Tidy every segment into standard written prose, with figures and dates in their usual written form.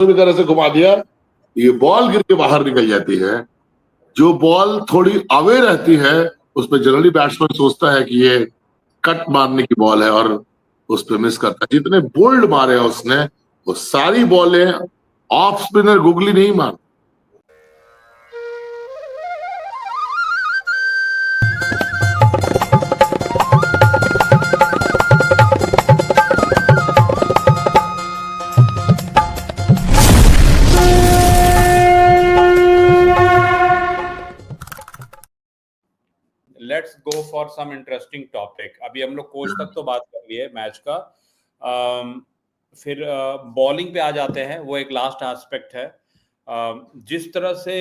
पूरी तरह से घुमा दिया, ये बॉल गिर के बाहर निकल जाती है। जो बॉल थोड़ी अवे रहती है उस पर जनरली बैट्समैन सोचता है कि ये कट मारने की बॉल है और उस पर मिस करता है। जितने बोल्ड मारे हैं उसने, वो सारी बॉलें ऑफ स्पिनर गुगली नहीं मार। Let's go for some interesting topic. अभी हम लोग कोच तक तो बात कर लिए मैच का, फिर बॉलिंग पे आ जाते हैं। वो एक लास्ट एस्पेक्ट है। जिस तरह से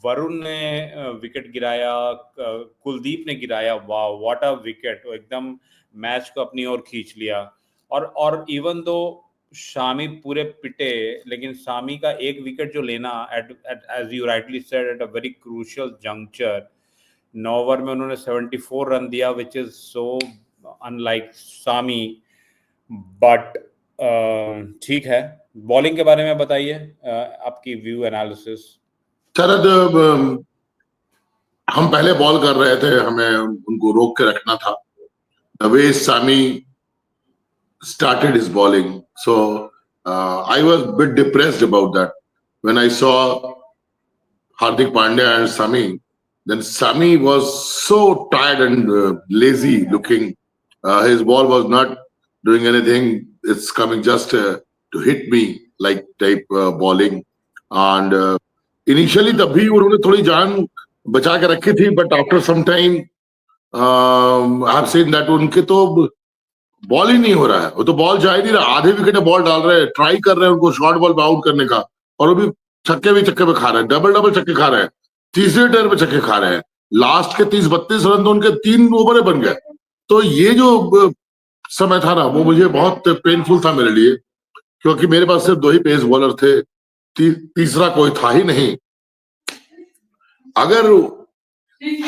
वरुण ने विकेट गिराया, कुलदीप ने गिराया, वाह व्हाट अ विकेट! एकदम मैच को अपनी ओर खींच लिया। और इवन दो शामी पूरे पिटे, लेकिन शामी का एक विकेट जो लेना as you rightly said at a very crucial juncture, 9 over में उन्होंने 74 रन दिया, which is so unlike Shami. But ठीक है, बॉलिंग के बारे में बताइए आपकी व्यू एनालिसिस। शरद, हम पहले बॉल कर रहे थे, हमें उनको रोक के रखना था। The way Shami started his bowling, so I was a bit depressed about that when I saw Hardik Pandya and Sami. Then Sami was so tired and lazy looking. His ball was not doing anything. It's coming just to hit me like type bowling. And initially तभी उन्होंने थोड़ी जान बचा के रखी थी, but after some time I have seen that उनके तो बॉल ही नहीं हो रहा है। वो तो बॉल जा ही नहीं रहा, आधे विकेट बॉल डाल रहे हैं, ट्राई कर रहे हैं उनको शॉर्ट बॉल पे आउट करने का, और वो भी छक्के पे खा रहे हैं, डबल छक्के खा रहे हैं, तीसरे टर्न पे छक्के खा रहे हैं। लास्ट के 30-32 रन तो उनके 3 ओवर बन गए। तो ये जो समय था ना, वो मुझे बहुत पेनफुल था मेरे लिए, क्योंकि मेरे पास सिर्फ 2 ही पेस बॉलर थे, तीसरा कोई था ही नहीं। अगर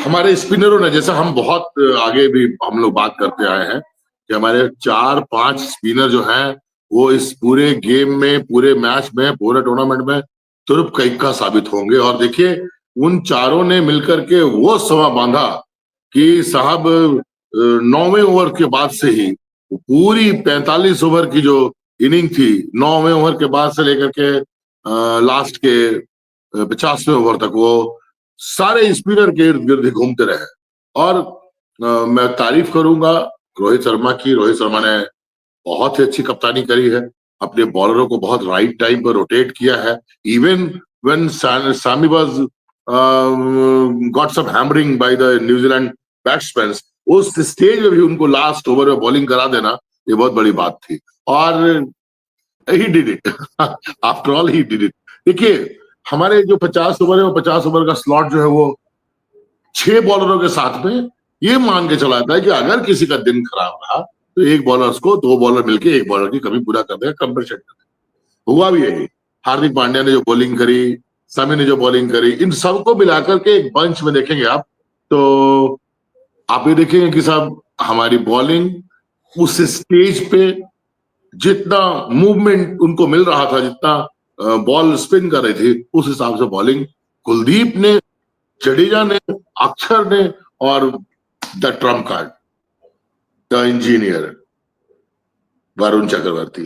हमारे स्पिनरों ने, जैसे हम बहुत आगे भी हम लोग बात करते आए हैं कि हमारे 4-5 स्पिनर जो हैं वो इस पूरे गेम में, पूरे मैच में, पूरे टूर्नामेंट में तुरुप कैका साबित होंगे। और देखिए, उन चारों ने मिलकर के वो समा बांधा कि साहब 9वें ओवर के बाद से ही पूरी 45 ओवर की जो इनिंग थी, 9वें ओवर के बाद से लेकर के लास्ट के 50वें ओवर तक वो सारे स्पिनर के इर्द गिर्द घूमते रहे। और मैं तारीफ करूंगा रोहित शर्मा की। रोहित शर्मा ने बहुत ही अच्छी कप्तानी करी है, अपने बॉलरों को बहुत राइट टाइम पर रोटेट किया है। Even when Shami was got some hammering by the New Zealand batsman, उस स्टेज में भी उनको लास्ट ओवर में बॉलिंग करा देना, ये बहुत बड़ी बात थी। और he did it, after all he did it. देखिए, हमारे जो 50 ओवर है, वो 50 ओवर का स्लॉट जो है वो 6 बॉलरों के साथ में ये मान के चला जाता है कि अगर किसी का दिन खराब रहा तो एक बॉलर को 2 बॉलर मिलके एक बॉलर की कमी पूरा कर देगा, कंपनसेट कर देगा। हुआ भी यही। हार्दिक पांड्या ने जो बॉलिंग करी, समी ने जो बॉलिंग करी, इन सबको मिलाकर के एक बंच में देखेंगे आप, तो आप ये देखेंगे कि साहब हमारी बॉलिंग उस स्टेज पे जितना मूवमेंट उनको मिल रहा था, जितना बॉल स्पिन कर रही थी, उस हिसाब से बॉलिंग कुलदीप ने, जडेजा ने, अक्षर ने और the trump card, the engineer Varun Chakravarthy,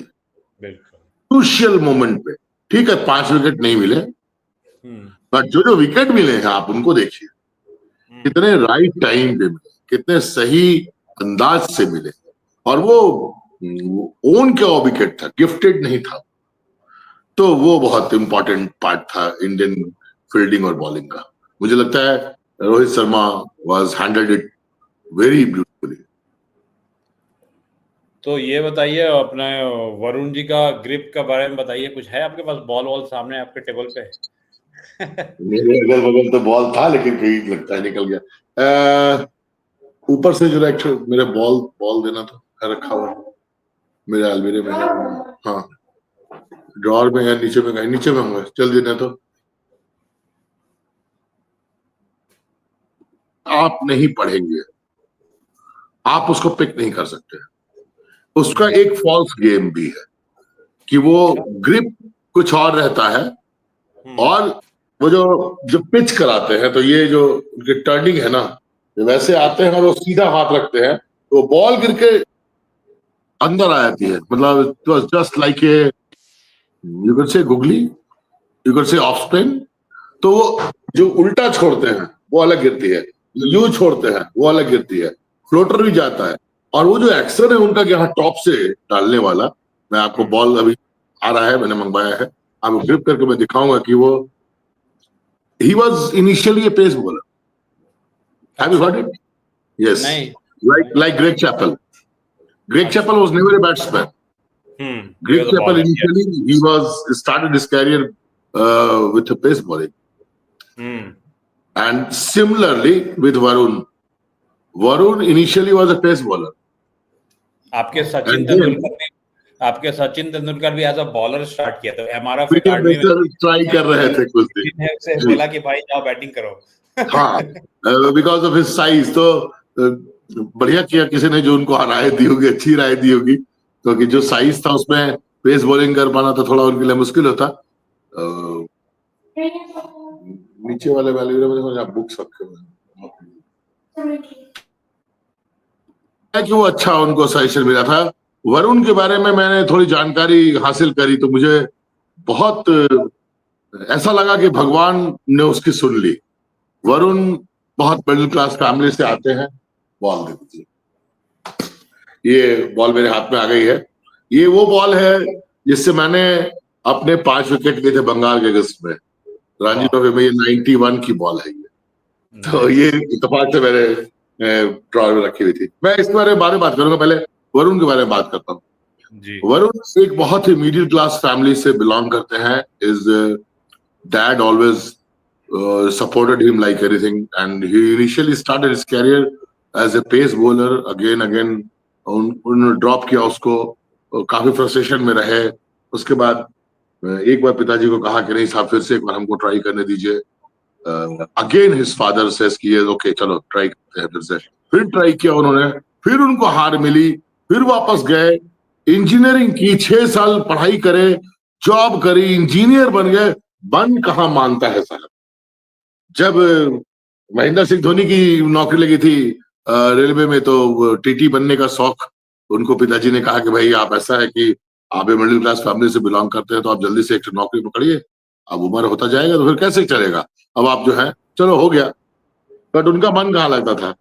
crucial moment पे, ठीक है 5 विकेट नहीं मिले, बट जो विकेट मिले हैं आप उनको देखिए, कितने राइट टाइम पे मिले, कितने सही अंदाज से मिले। और वो ओन क्या विकेट था, गिफ्टेड नहीं था। तो वो बहुत इंपॉर्टेंट पार्ट था इंडियन फील्डिंग और बॉलिंग का। मुझे लगता है Rohit Sharma was handled it very beautifully. तो ये बताइए, अपने वरुण जी का ग्रिप का बारे में बताइए। कुछ है आपके पास बॉल वॉल सामने आपके टेबल पे? मेरे अगल बगल तो बॉल था, लेकिन कहीं लगता है निकल गया। ऊपर से जो मेरे बॉल देना था, रखा हुआ मेरे अलमीरे में है। हाँ, ड्रॉर में है, नीचे में कहीं, नीचे में होंगे, चल देना। तो आप नहीं पढ़ेंगे, आप उसको पिक नहीं कर सकते। उसका एक फॉल्स गेम भी है कि वो ग्रिप कुछ और रहता है। और वो जो पिच कराते हैं, तो ये जो उनके टर्निंग है ना, वैसे आते हैं और वो सीधा हाथ रखते हैं तो बॉल गिर के अंदर आ जाती है। मतलब it was just like a, you can say googly, you can say off spin. तो वो जो उल्टा छोड़ते हैं वो अलग गिरती है, यू छोड़ते हैं वो अलग गिरती है, फ्लोटर भी जाता है। और वो जो एक्शन है उनका यहाँ टॉप से डालने वाला, मैं आपको बॉल अभी आ रहा है, मैंने मंगवाया है, आपको ग्रिप करके मैं दिखाऊंगा कि वो he was initially a pace bowler. Have you heard it? Yes. नहीं, Like Greg Chappell. Greg Chappell was never a batsman. Greg Chappell initially he started his career with a pace bowling. And similarly with Varun. Varun initially was a pace bowler. आपके सचिन तेंदुलकर भी as a bowler start किया था। MRF academy में try कर रहे थे कुछ दिन, से बोला कि भाई जाओ बैटिंग करो। हाँ, बिकॉज ऑफ हिज साइज। तो बढ़िया किया किसी ने जो उनको राय दी होगी, अच्छी राय दी होगी, क्योंकि जो साइज था उसमें पेस बॉलिंग कर पाना तो थोड़ा उनके लिए मुश्किल होता। नीचे वाले वैल्यू आप बुक्स रखे हुए कि वो अच्छा उनको सजेशन मिला था। वरुण के बारे में मैंने थोड़ी जानकारी हासिल करी तो मुझे बहुत ऐसा लगा कि भगवान ने उसकी सुन ली। वरुण बहुत मिडिल क्लास फैमिली से आते हैं। बॉल दे दीजिए, ये बॉल मेरे हाथ में आ गई है। ये वो बॉल है जिससे मैंने अपने 5 विकेट लिए थे बंगाल के अगस्त में रणजी ट्रॉफी में। ये 91 की बॉल है ये। तो ये इत्तेफाक से मैंने ड्रॉर में रखी हुई थी। मैं इसके बारे में बात करूंगा, पहले वरुण के बारे में बात करता हूँ। वरुण एक बहुत ही मिडिल क्लास फैमिली से बिलोंग करते हैं। Is dad always supported him like anything, and he initially started his career as a pace bowler. Again उन्होंने ड्रॉप किया उसको, काफी फ्रस्ट्रेशन में रहे। उसके बाद एक बार पिताजी को कहा कि नहीं साहब फिर से एक बार हमको ट्राई करने दीजिए। अगेन हिज फादर सेज कि ओके चलो ट्राई करते हैं फिर से। फिर ट्राई किया उन्होंने, फिर उनको हार मिली, फिर वापस गए, इंजीनियरिंग की, 6 साल पढ़ाई करे, जॉब करी, इंजीनियर बन गए। बन कहाँ मानता है साहब। जब महेंद्र सिंह धोनी की नौकरी लगी थी रेलवे में, तो टीटी बनने का शौक उनको पिताजी ने कहा कि भाई आप ऐसा है कि आप मिडिल क्लास फैमिली से बिलोंग करते हैं तो आप जल्दी से एक नौकरी पकड़िए, अब उम्र होता जाएगा तो फिर कैसे चलेगा। अब आप जो है चलो हो गया, बट उनका मन कहाँ लगता था।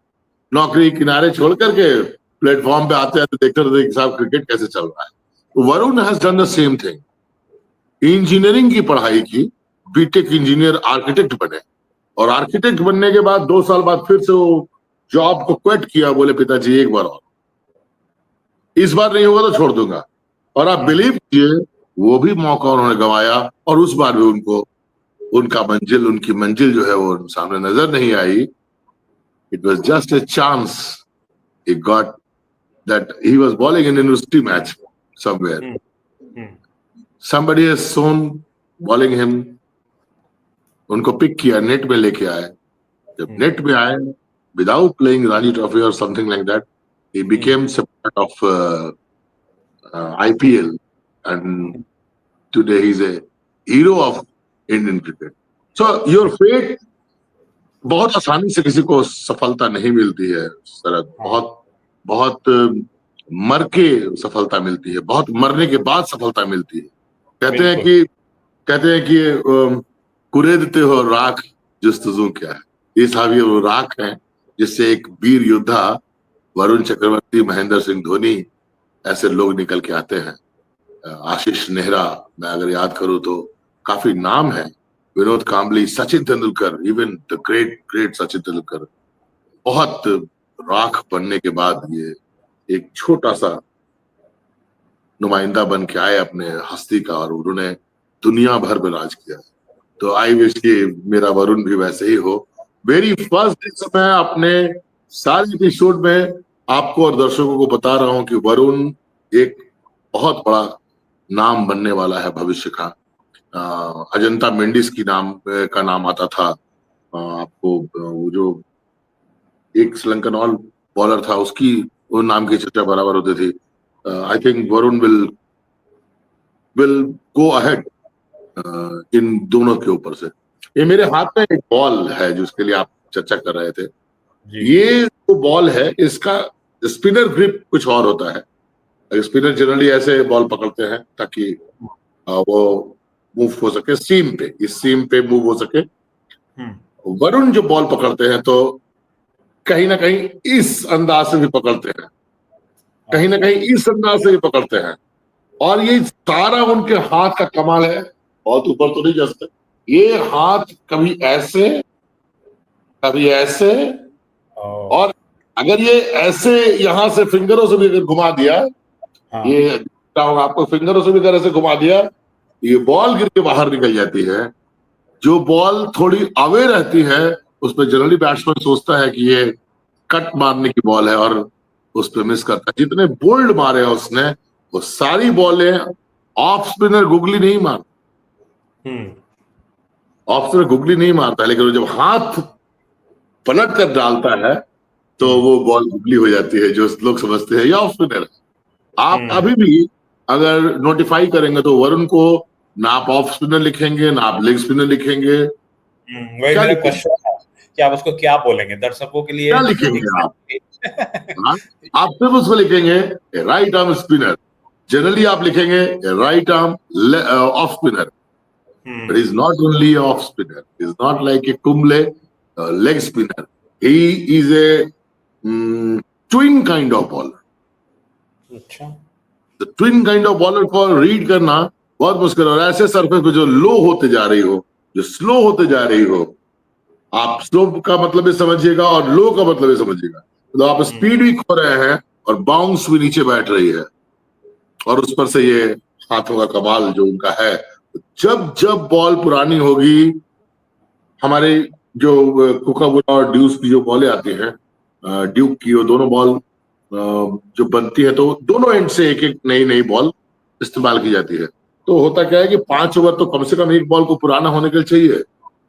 नौकरी किनारे छोड़ करके प्लेटफॉर्म पे आते हैं तो देखते रहते साहब क्रिकेट कैसे चल रहा है। Varun has done the same thing. Engineering की पढ़ाई की, बीटेक इंजीनियर, आर्किटेक्ट बने, और आर्किटेक्ट बनने के बाद 2 साल बाद फिर से वो जॉब को क्विट किया। बोले पिताजी एक बार और, इस बार नहीं होगा तो छोड़ दूंगा। और आप बिलीव कीजिए वो भी मौका उन्होंने गंवाया, और उस बार भी उनको उनकी मंजिल जो है वो सामने नजर नहीं आई। It was just a chance he got that he was bowling in university match somewhere. Somebody has shown bowling him, उनको पिक किया, नेट में लेके आए। जब नेट में आए, विदाउट प्लेइंग रणजी ट्रॉफी और something like that, he became a part of IPL, and today he is a hero of Indian cricket. So your fate, बहुत आसानी से किसी को सफलता नहीं मिलती है शरद। बहुत मर के सफलता मिलती है, बहुत मरने के बाद सफलता मिलती है। कहते हैं कि कुरेदते हो राख जस्तुजू क्या है। ये साहब ये वो राख है जिससे एक वीर योद्धा वरुण चक्रवर्ती, महेंद्र सिंह धोनी ऐसे लोग निकल के आते हैं। आशीष नेहरा, मैं अगर याद करूं तो काफी नाम है। Vinod Kambli, Sachin Tendulkar, even the great Sachin Tendulkar, बहुत राख बनने के बाद ये एक छोटा सा नुमाइंदा बन के आए अपने हस्ती का, और उन्होंने दुनिया भर में राज किया। तो आई विश कि मेरा वरुण भी वैसे ही हो। वेरी फर्स्ट दिन मैं अपने सारे एपिसोड में आपको और दर्शकों को बता रहा हूं कि वरुण एक बहुत बड़ा नाम बनने वाला है भविष्य का। अजंता मेंडिस की का नाम आता था। आपको वो जो एक श्रीलंकन ऑल बॉलर था उसकी वो नाम की चर्चा बराबर होती थी। I think Varun will go ahead in दोनों के ऊपर से। ये मेरे हाथ में एक बॉल है जिसके लिए आप चर्चा कर रहे थे। जी ये जो बॉल है इसका स्पिनर ग्रिप कुछ और होता है। स्पिनर जनरली ऐसे बॉल पकड़ते हैं ताकि वो मूव हो सके सीम पे, इस सीम पे मूव हो सके। वरुण जो बॉल पकड़ते हैं तो कहीं ना कहीं इस अंदाज से भी पकड़ते हैं, कहीं ना कहीं इस अंदाज से भी पकड़ते हैं, और ये सारा उनके हाथ का कमाल है। बहुत ऊपर तो नहीं जा सकते, ये हाथ कभी ऐसे कभी ऐसे, और अगर ये ऐसे यहां से फिंगरों से भी अगर घुमा दिया, ये क्या होगा आपको, फिंगरों से भी अगर ऐसे घुमा दिया, ये बॉल गिर के बाहर निकल जाती है। जो बॉल थोड़ी अवे रहती है उसमें जनरली बैट्समैन सोचता है कि ये कट मारने की बॉल है और उस पर मिस करता है। जितने बोल्ड मारे हैं उसने, वो सारी बॉलें ऑफ स्पिनर गुगली नहीं मार, ऑफ स्पिनर गुगली नहीं मारता, लेकिन जब हाथ पलट कर डालता है तो वो बॉल गुगली हो जाती है, जो लोग समझते हैं ये ऑफ स्पिनर है। आप अभी भी अगर नोटिफाई करेंगे तो वरुण को ना आप ऑफ स्पिनर लिखेंगे ना आप लेग स्पिनर लिखेंगे। वही मेरा क्वेश्चन था कि आप उसको क्या बोलेंगे दर्शकों के लिए, क्या लिखेंगे आप? आप सिर्फ उसको लिखेंगे राइट आर्म स्पिनर। जनरली आप लिखेंगे right arm off spinner, but he's not only a off spinner, he's not like a Kumble leg spinner, he is a twin kind of bowler। अच्छा, the twin kind of bowler को read करना बहुत मुश्किल है। और ऐसे surface पे जो लो होते जा रही हो, जो स्लो होते जा रही हो, आप स्लो का मतलब भी समझिएगा और लो का मतलब भी समझिएगा। तो आप स्पीड भी खो रहे हैं और बाउंस भी नीचे बैठ रही है, और उस पर से ये हाथों का कमाल जो उनका है। जब जब बॉल पुरानी होगी, हमारे जो कुकाबुरा और ड्यूस की जो बॉलें आती हैं, ड्यूक की, वो दोनों बॉल जो बनती है तो दोनों एंड से एक एक नई नई बॉल इस्तेमाल की जाती है। तो होता क्या है कि 5 ओवर तो कम से कम एक बॉल को पुराना होने के लिए चाहिए।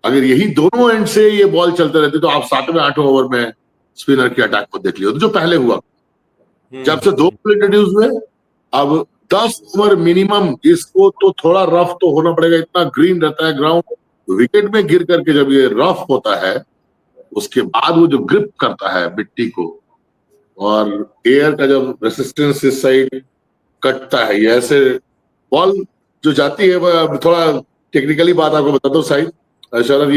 अगर यही दोनों एंड से ये बॉल चलते रहते तो आप 7वें 8वें ओवर में स्पिनर के अटैक को देख लियो। तो जो पहले हुआ, जब से 2 बॉल इंट्रोड्यूस हुए, अब 10 ओवर मिनिमम, इसको तो थोड़ा रफ तो होना पड़ेगा, इतना ग्रीन रहता है ग्राउंड। विकेट में गिर करके जब ये रफ होता है, उसके बाद वो जो ग्रिप करता है मिट्टी को, और एयर का जब रेसिस्टेंस इस साइड कटता है, ये ऐसे बॉल जो जाती है, वह थोड़ा टेक्निकली बात आपको बताता हूँ साइड शरद,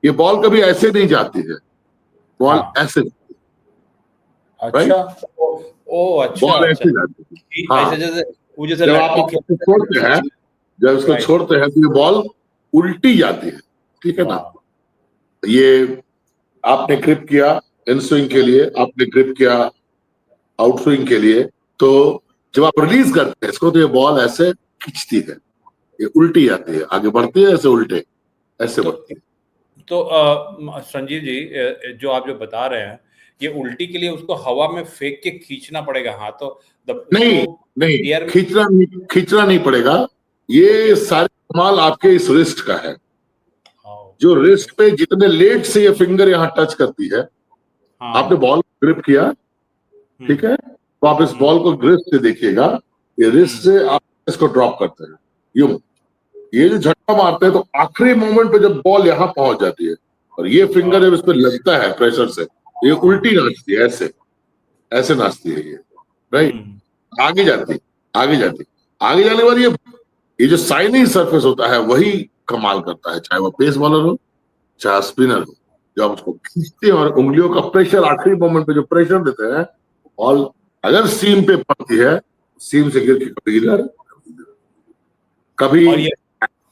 ये बॉल कभी ऐसे नहीं जाती है, बॉल ऐसे, अच्छा, ओ अच्छा, बॉल ऐसे जाती है। हाँ, जब आप इसको छोड़ते हैं, जब इसको छोड़ते हैं तो ये बॉल उल्टी जाती है, ठीक है ना। ये आपने ग्रिप किया इन स्विंग के लिए, आपने ग्रिप किया आउट स्विंग के लिए, तो जब आप रिलीज करते हैं इसको तो ये बॉल ऐसे खींचती है, ये उल्टी जाती है, आगे बढ़ती है ऐसे उल्टे, ऐसे बढ़ती है। तो संजीव जी, जो आप जो बता रहे हैं, ये उल्टी के लिए उसको हवा में फेंक के खींचना पड़ेगा हाथों? नहीं, खींचना नहीं पड़ेगा। ये सारे कमाल आपके इस रिस्ट का है। जो रिस्ट पे जितने लेट से ये फिंगर यहाँ टच करती है, आपने बॉल ग्रिप किया, ठीक है, तो आप इस बॉल को रिस्ट से देखिएगा, ये रिस्ट से आप इसको ड्रॉप करते हैं यूं, ये जो झटका मारते हैं तो आखिरी मोमेंट पे जब बॉल यहाँ पहुंच जाती है और ये फिंगर जब इस पे लगता है प्रेशर से, ये उल्टी नाचती है, ऐसे नाचती है ये, राइट, आगे जाने के बाद ये जो साइनिंग सरफेस होता है वही कमाल करता है, चाहे वो पेस बॉलर हो चाहे स्पिनर हो। जब आप उसको खींचते हैं और उंगलियों का प्रेशर आखिरी मोमेंट पे जो प्रेशर देते हैं, बॉल अगर सीम पे पड़ती है, सीम से गिर के कभी इधर कभी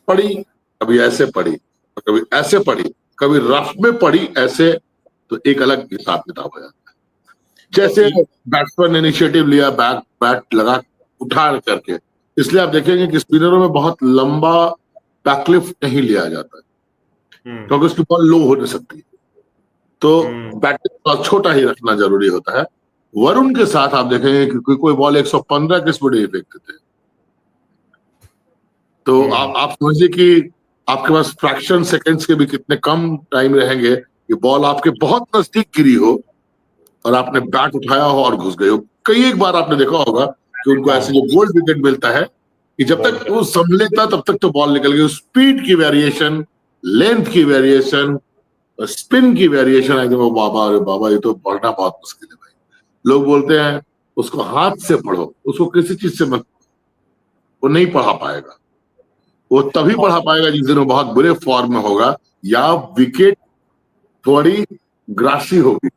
पड़ी, कभी ऐसे पड़ी, कभी ऐसे पड़ी, कभी रफ में पड़ी ऐसे, तो एक अलग हिसाब किताब हो जाता है। जैसे बैट्समैन ने इनिशिएटिव लिया, बैट लगा उठा करके, इसलिए आप देखेंगे कि स्पिनरों में बहुत लंबा बैकलिफ्ट नहीं लिया जाता है, क्योंकि उसकी बॉल लो हो नहीं सकती, तो बैट छोटा ही रखना जरूरी होता है। वरुण के साथ आप देखेंगे कि कोई बॉल 115 की स्पीड ही फेंकते थे, तो आप समझिए कि आपके पास फ्रैक्शन सेकंड्स के भी कितने कम टाइम रहेंगे, ये बॉल आपके बहुत नजदीक गिरी हो और आपने बैट उठाया हो और घुस गए हो। कई एक बार आपने देखा होगा कि उनको ऐसे जो गोल्ड विकेट मिलता है, कि जब तक वो संभलेता तब तक तो बॉल निकल गई। स्पीड की वेरिएशन, लेंथ की वेरिएशन, स्पिन की वेरिएशन है। वो बाबा, अरे बाबा, ये तो पढ़ना बहुत मुश्किल है भाई। लोग बोलते हैं उसको हाथ से पढ़ो, उसको किसी चीज से मत, वो नहीं पढ़ा पाएगा। वो तभी पढ़ा पाएगा जिस दिन वो बहुत बुरे फॉर्म में होगा या विकेट थोड़ी ग्रासी होगी,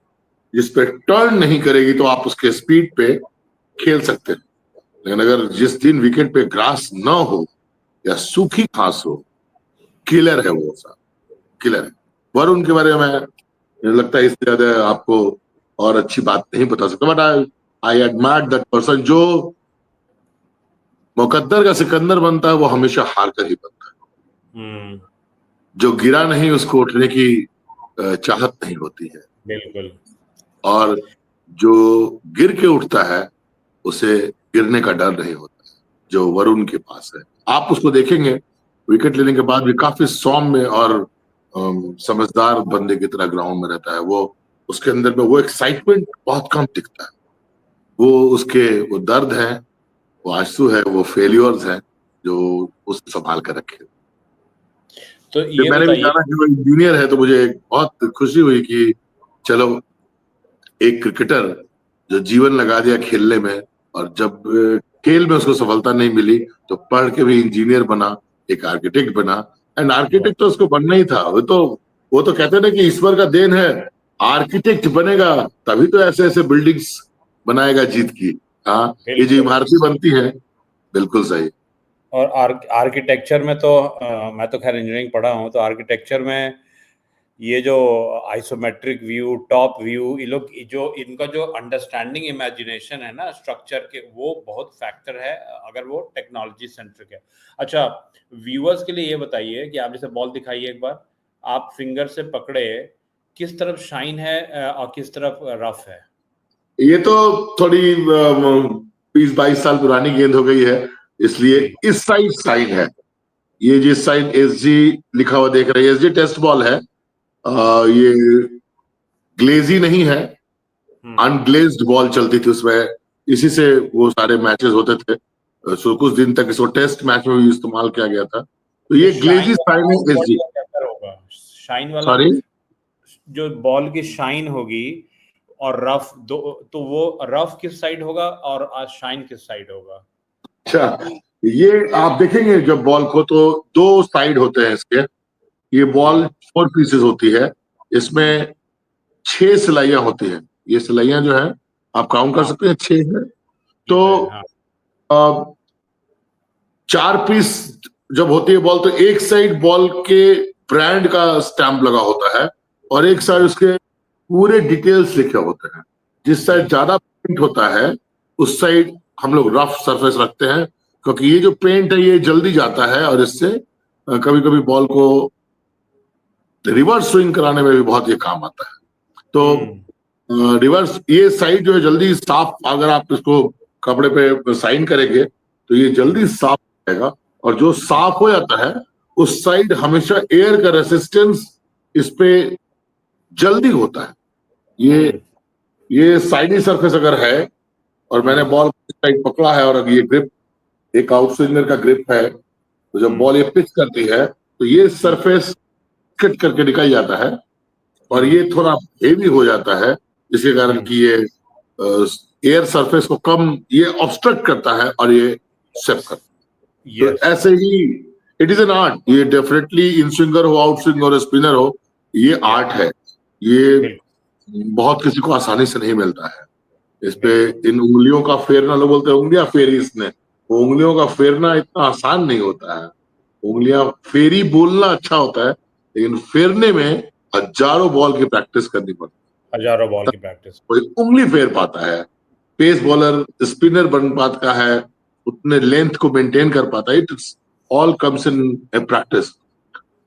जिस पे टर्न नहीं करेगी, तो आप उसके स्पीड पे खेल सकते हैं। लेकिन अगर जिस दिन विकेट पे ग्रास ना हो या सूखी घास हो, किलर है वो, साहब किलर है। वरुण के बारे में मुझे लगता है इससे ज्यादा आपको और अच्छी बात नहीं बता सकता, but I admire that person. जो मुकद्दर का सिकंदर बनता है वो हमेशा हार कर ही बनता है। जो गिरा नहीं उसको उठने की चाहत नहीं होती है, बिल्कुल। और जो गिर के उठता है उसे गिरने का डर नहीं होता है, जो वरुण के पास है। आप उसको देखेंगे विकेट लेने के बाद भी काफी सौम्य और समझदार बंदे की तरह ग्राउंड में रहता है। वो उसके अंदर में वो एक्साइटमेंट बहुत कम दिखता है। वो उसके वो दर्द है, वो आंसू है, वो फेलियर्स है जो उसे संभाल कर रखे। तो ये मैंने भी बताइए, जाना कि वो इंजीनियर है, तो मुझे बहुत खुशी हुई कि चलो एक क्रिकेटर जो जीवन लगा दिया खेलने में, और जब खेल में उसको सफलता नहीं मिली तो पढ़ के भी इंजीनियर बना, एक आर्किटेक्ट बना। एंड आर्किटेक्ट तो उसको बनना ही था। वो तो कहते हैं ना कि ईश्वर का देन है, आर्किटेक्ट बनेगा तभी तो ऐसे ऐसे बिल्डिंग्स बनाएगा जीत की। हाँ, ये जो इमारतें बनती है, बिल्कुल सही। और आर्किटेक्चर में तो मैं तो खैर इंजीनियरिंग पढ़ा हूँ, तो आर्किटेक्चर में ये जो आइसोमेट्रिक व्यू, टॉप व्यू, ये लोग जो इनका जो अंडरस्टैंडिंग इमेजिनेशन है ना स्ट्रक्चर के, वो बहुत फैक्टर है अगर वो टेक्नोलॉजी सेंट्रिक है। अच्छा, व्यूअर्स के लिए ये बताइए कि आप जैसे बॉल दिखाइए एक बार, आप फिंगर से पकड़े, किस तरफ शाइन है और किस तरफ रफ है? ये तो थोड़ी 20-22 साल पुरानी गेंद हो गई है, इसलिए इस साइड साइन है। ये जिस साइड एसजी लिखा हुआ देख रहे हैं, एसजी टेस्ट बॉल है। ये ग्लेजी नहीं है, अनग्लेज्ड बॉल चलती थी उसमें, इसी से वो सारे मैचेस होते थे। सो कुछ दिन तक इसको टेस्ट मैच में भी इस्तेमाल किया गया था। तो ये ग्लेजी साइन है एसजी। शाइन वाला सॉरी, जो बॉल की शाइन होगी और रफ दो, तो वो रफ किस साइड होगा और शाइन किस साइड होगा? अच्छा, ये आप देखेंगे जब बॉल को, तो दो साइड होते हैं इसके। ये बॉल 4 पीसेस होती है, इसमें 6 सिलाइयां होती हैं। ये सिलाइयां जो है आप काउंट कर सकते हैं, 6 है। तो 4 पीस जब होती है बॉल, तो एक साइड बॉल के ब्रांड का स्टैंप लगा होता है और एक साइड उसके पूरे डिटेल्स लिखे होते हैं। जिस साइड ज्यादा पेंट होता है उस साइड हम लोग रफ सरफेस रखते हैं, क्योंकि ये जो पेंट है ये जल्दी जाता है और इससे कभी कभी बॉल को रिवर्स स्विंग कराने में भी बहुत ये काम आता है। तो रिवर्स ये साइड जो है जल्दी साफ, अगर आप इसको कपड़े पे साइन करेंगे तो ये जल्दी साफ हो जाएगा। और जो साफ हो जाता है उस साइड हमेशा एयर का रेसिस्टेंस इस पे जल्दी होता है। ये साइडी सरफेस अगर है और मैंने बॉल साइड पकड़ा है और अगर ये ग्रिप एक आउट स्विंगर का ग्रिप है, तो जब बॉल ये पिच करती है तो ये सरफेस कट करके निकल जाता है और ये थोड़ा हेवी हो जाता है, जिसके कारण कि ये एयर सरफेस को कम ये ऑब्स्ट्रक्ट करता है और ये सेव करता है। तो ऐसे ही इट इज एन आर्ट। ये डेफिनेटली इन स्विंगर हो, आउट स्विंगर हो, स्पिनर हो, ये आर्ट है। ये बहुत किसी को आसानी से नहीं मिलता है। इस पे इन उंगलियों का फेरना, लोग बोलते हैं उंगलियां फेरी इसने, वो उंगलियों का फेरना इतना आसान नहीं होता है। उंगलियां फेरी बोलना अच्छा होता है, लेकिन फेरने में हजारों बॉल की प्रैक्टिस करनी पड़ती है। हजारों बॉल की प्रैक्टिस, कोई उंगली फेर पाता है, पेस बॉलर स्पिनर बन पाता है, उतने लेंथ को मेंटेन कर पाता है। It's all comes in A practice.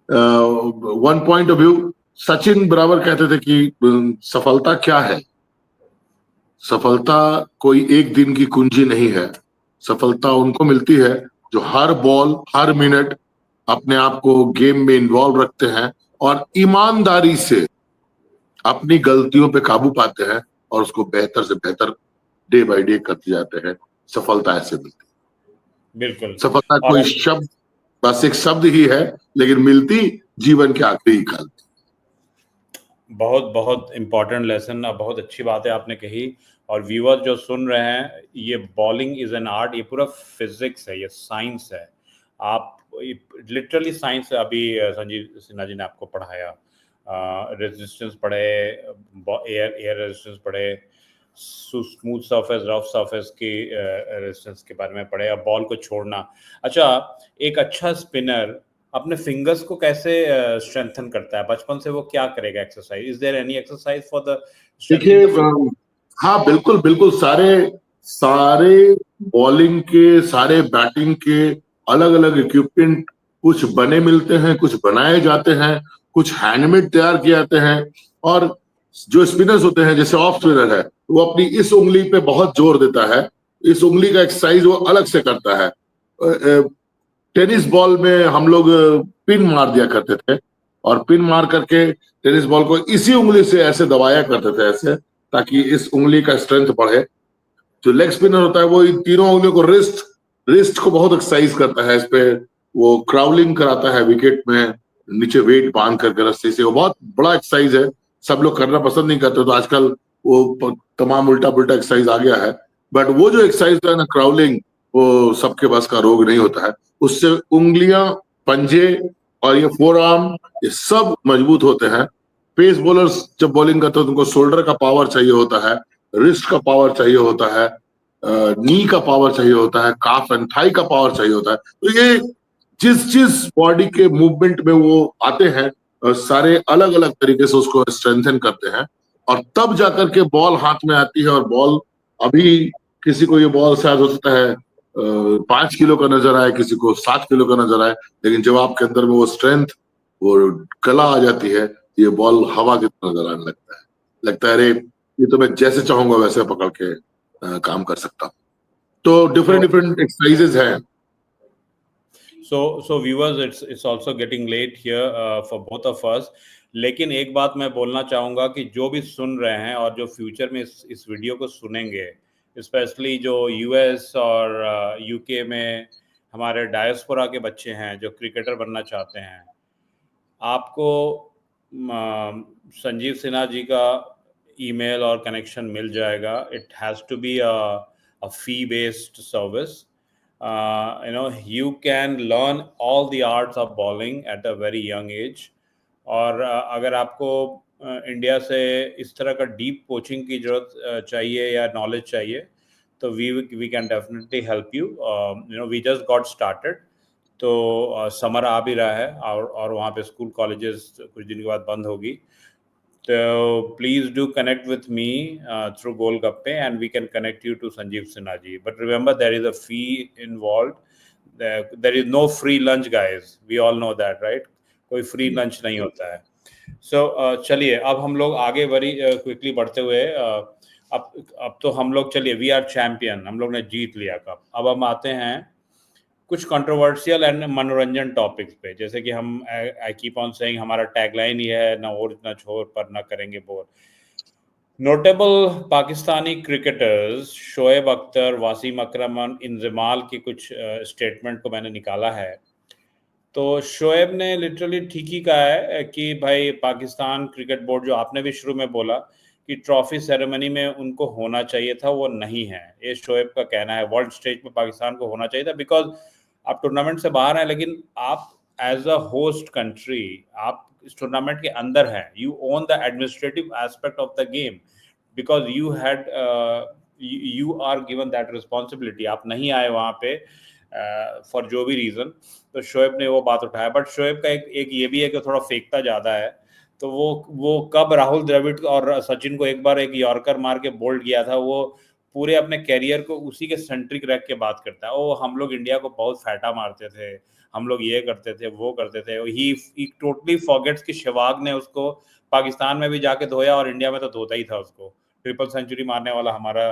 One point of view, Sachin बराबर कहते थे कि सफलता क्या है। सफलता कोई एक दिन की कुंजी नहीं है। सफलता उनको मिलती है जो हर बॉल हर मिनट अपने आप को गेम में इन्वॉल्व रखते हैं और ईमानदारी से अपनी गलतियों पे काबू पाते हैं और उसको बेहतर से बेहतर डे बाय डे करते जाते हैं। सफलता ऐसे मिलती है। बिल्कुल। सफलता और कोई शब्द, बस एक शब्द ही है, लेकिन मिलती जीवन के आखिरी काल। बहुत बहुत इम्पोर्टेंट लेसन, बहुत अच्छी बात है आपने कही। और व्यूअर जो सुन रहे हैं, ये बॉलिंग इज एन आर्ट, ये पूरा फिजिक्स है, ये साइंस है। आप लिटरली साइंस, अभी संजीव सिन्हा जी ने आपको पढ़ाया, रेजिस्टेंस पढ़े, एयर एयर रेजिस्टेंस पढ़े, स्मूथ सरफेस रफ सरफेस की रेजिस्टेंस के बारे में पढ़े, अब बॉल को छोड़ना। अच्छा, एक अच्छा स्पिनर अपने फिंगर्स को कैसे स्ट्रेंथन करता है? बचपन से वो क्या करेगा exercise? Is there any exercise for the देखिए, स्ट्रेंथनिंग द फिंगर? हाँ बिल्कुल बिल्कुल, सारे सारे बॉलिंग के, सारे बैटिंग के अलग अलग इक्विपमेंट कुछ बने मिलते हैं, कुछ बनाए जाते हैं, कुछ हैंडमेड तैयार किए जाते हैं। और जो स्पिनर्स होते हैं, जैसे ऑफ स्पिनर है, वो अपनी इस उंगली पे बहुत जोर देता है, इस उंगली का एक्सरसाइज वो अलग से करता है। टेनिस बॉल में हम लोग पिन मार दिया करते थे, और पिन मार करके टेनिस बॉल को इसी उंगली से ऐसे दबाया करते थे, ऐसे, ताकि इस उंगली का स्ट्रेंथ बढ़े। जो लेग स्पिनर होता है वो इन तीनों उंगलियों को, रिस्ट रिस्ट को बहुत एक्सरसाइज करता है, इस पे वो क्राउलिंग कराता है विकेट में, नीचे वेट बांध करके रस्सी से। वो बहुत बड़ा एक्सरसाइज है, सब लोग करना पसंद नहीं करते, तो आजकल वो तमाम उल्टा पुल्टा एक्सरसाइज आ गया है। बट वो जो एक्सरसाइज है ना, क्राउलिंग, वो सबके बस का रोग नहीं होता है। उससे उंगलियां, पंजे और ये फोर आर्म, ये सब मजबूत होते हैं। पेस बॉलर्स जब बॉलिंग करते हैं तो उनको शोल्डर का पावर चाहिए होता है, रिस्ट का पावर चाहिए होता है, नी का पावर चाहिए होता है, काफ एंड थाई का पावर चाहिए होता है। तो ये जिस जिस बॉडी के मूवमेंट में वो आते हैं, सारे अलग अलग तरीके से उसको स्ट्रेंथन करते हैं, और तब जाकर के बॉल हाथ में आती है। और बॉल, अभी किसी को ये बॉल शायद हो सकता है 5 किलो का नजर आए, किसी को 7 किलो का नजर आए, लेकिन जब आपके अंदर में वो स्ट्रेंथ, वो कला आ जाती है, ये बॉल हवा की तरह नजर आने लगता है। लगता है अरे, ये तो मैं जैसे चाहूंगा वैसे पकड़ के काम कर सकता हूँ। तो डिफरेंट तो डिफरेंट एक्सरसाइजेज हैं। so viewers, it's also getting late here for both of us. लेकिन एक बात मैं बोलना चाहूंगा कि जो भी सुन रहे हैं और जो फ्यूचर में इस वीडियो को सुनेंगे, स्पेशली जो यूएस और यूके में हमारे डायस्पोरा के बच्चे हैं जो क्रिकेटर बनना चाहते हैं, आपको संजीव सिन्हा जी का ईमेल और कनेक्शन मिल जाएगा। It has to be a fee based service. You can learn all the arts of bowling at a very young age. और अगर आपको इंडिया से इस तरह का डीप कोचिंग की जरूरत चाहिए या नॉलेज चाहिए, तो we can definitely help you. We just got started. तो समर आ भी रहा है, और वहाँ पे स्कूल कॉलेजेस कुछ दिन के बाद बंद होगी। तो please do connect with me through Golgappe, and we can connect you to Sanjeev Sinha ji. But remember, there is a fee involved. There is no free lunch, guys. We all know that, right? कोई free lunch नहीं होता है। So चलिए, अब हम लोग आगे बड़ी क्विकली बढ़ते हुए, अब तो हम लोग, चलिए, वी आर चैंपियन, हम लोग ने जीत लिया कप। अब हम आते हैं कुछ कंट्रोवर्शियल एंड मनोरंजन टॉपिक्स पे। जैसे कि हम, आई कीप ऑन सेइंग, हमारा टैगलाइन ही है, ना ओर ना छोर पर ना करेंगे बोर। नोटेबल पाकिस्तानी क्रिकेटर्स शोएब अख्तर, वासीम अकरम और इंजमाल की कुछ स्टेटमेंट को मैंने निकाला है। तो शोएब ने लिटरली ठीक ही कहा है कि भाई, पाकिस्तान क्रिकेट बोर्ड, जो आपने भी शुरू में बोला कि ट्रॉफी सेरेमनी में उनको होना चाहिए था, वो नहीं है। ये शोएब का कहना है। वर्ल्ड स्टेज पे पाकिस्तान को होना चाहिए था, बिकॉज आप टूर्नामेंट से बाहर हैं, लेकिन आप एज अ होस्ट कंट्री, आप इस टूर्नामेंट के अंदर हैं। You own the administrative aspect of the game, because you are given that responsibility. आप नहीं आए वहाँ पे फॉर जो भी रीज़न। तो शोएब ने वो बात उठाया। बट शोएब का एक ये भी है कि थोड़ा फेंकता ज़्यादा है। तो वो कब राहुल द्रविड़ और सचिन को एक बार एक यॉर्कर मार के बोल्ड किया था, वो पूरे अपने कैरियर को उसी के सेंट्रिक रख के बात करता है। ओ, हम लोग इंडिया को बहुत फैटा मारते थे, हम लोग ये करते थे, वो करते थे। ही टोटली फॉरगेट्स कि शेवाग ने उसको पाकिस्तान में भी जाके धोया, और इंडिया में तो धोता ही था उसको। ट्रिपल सेंचुरी मारने वाला हमारा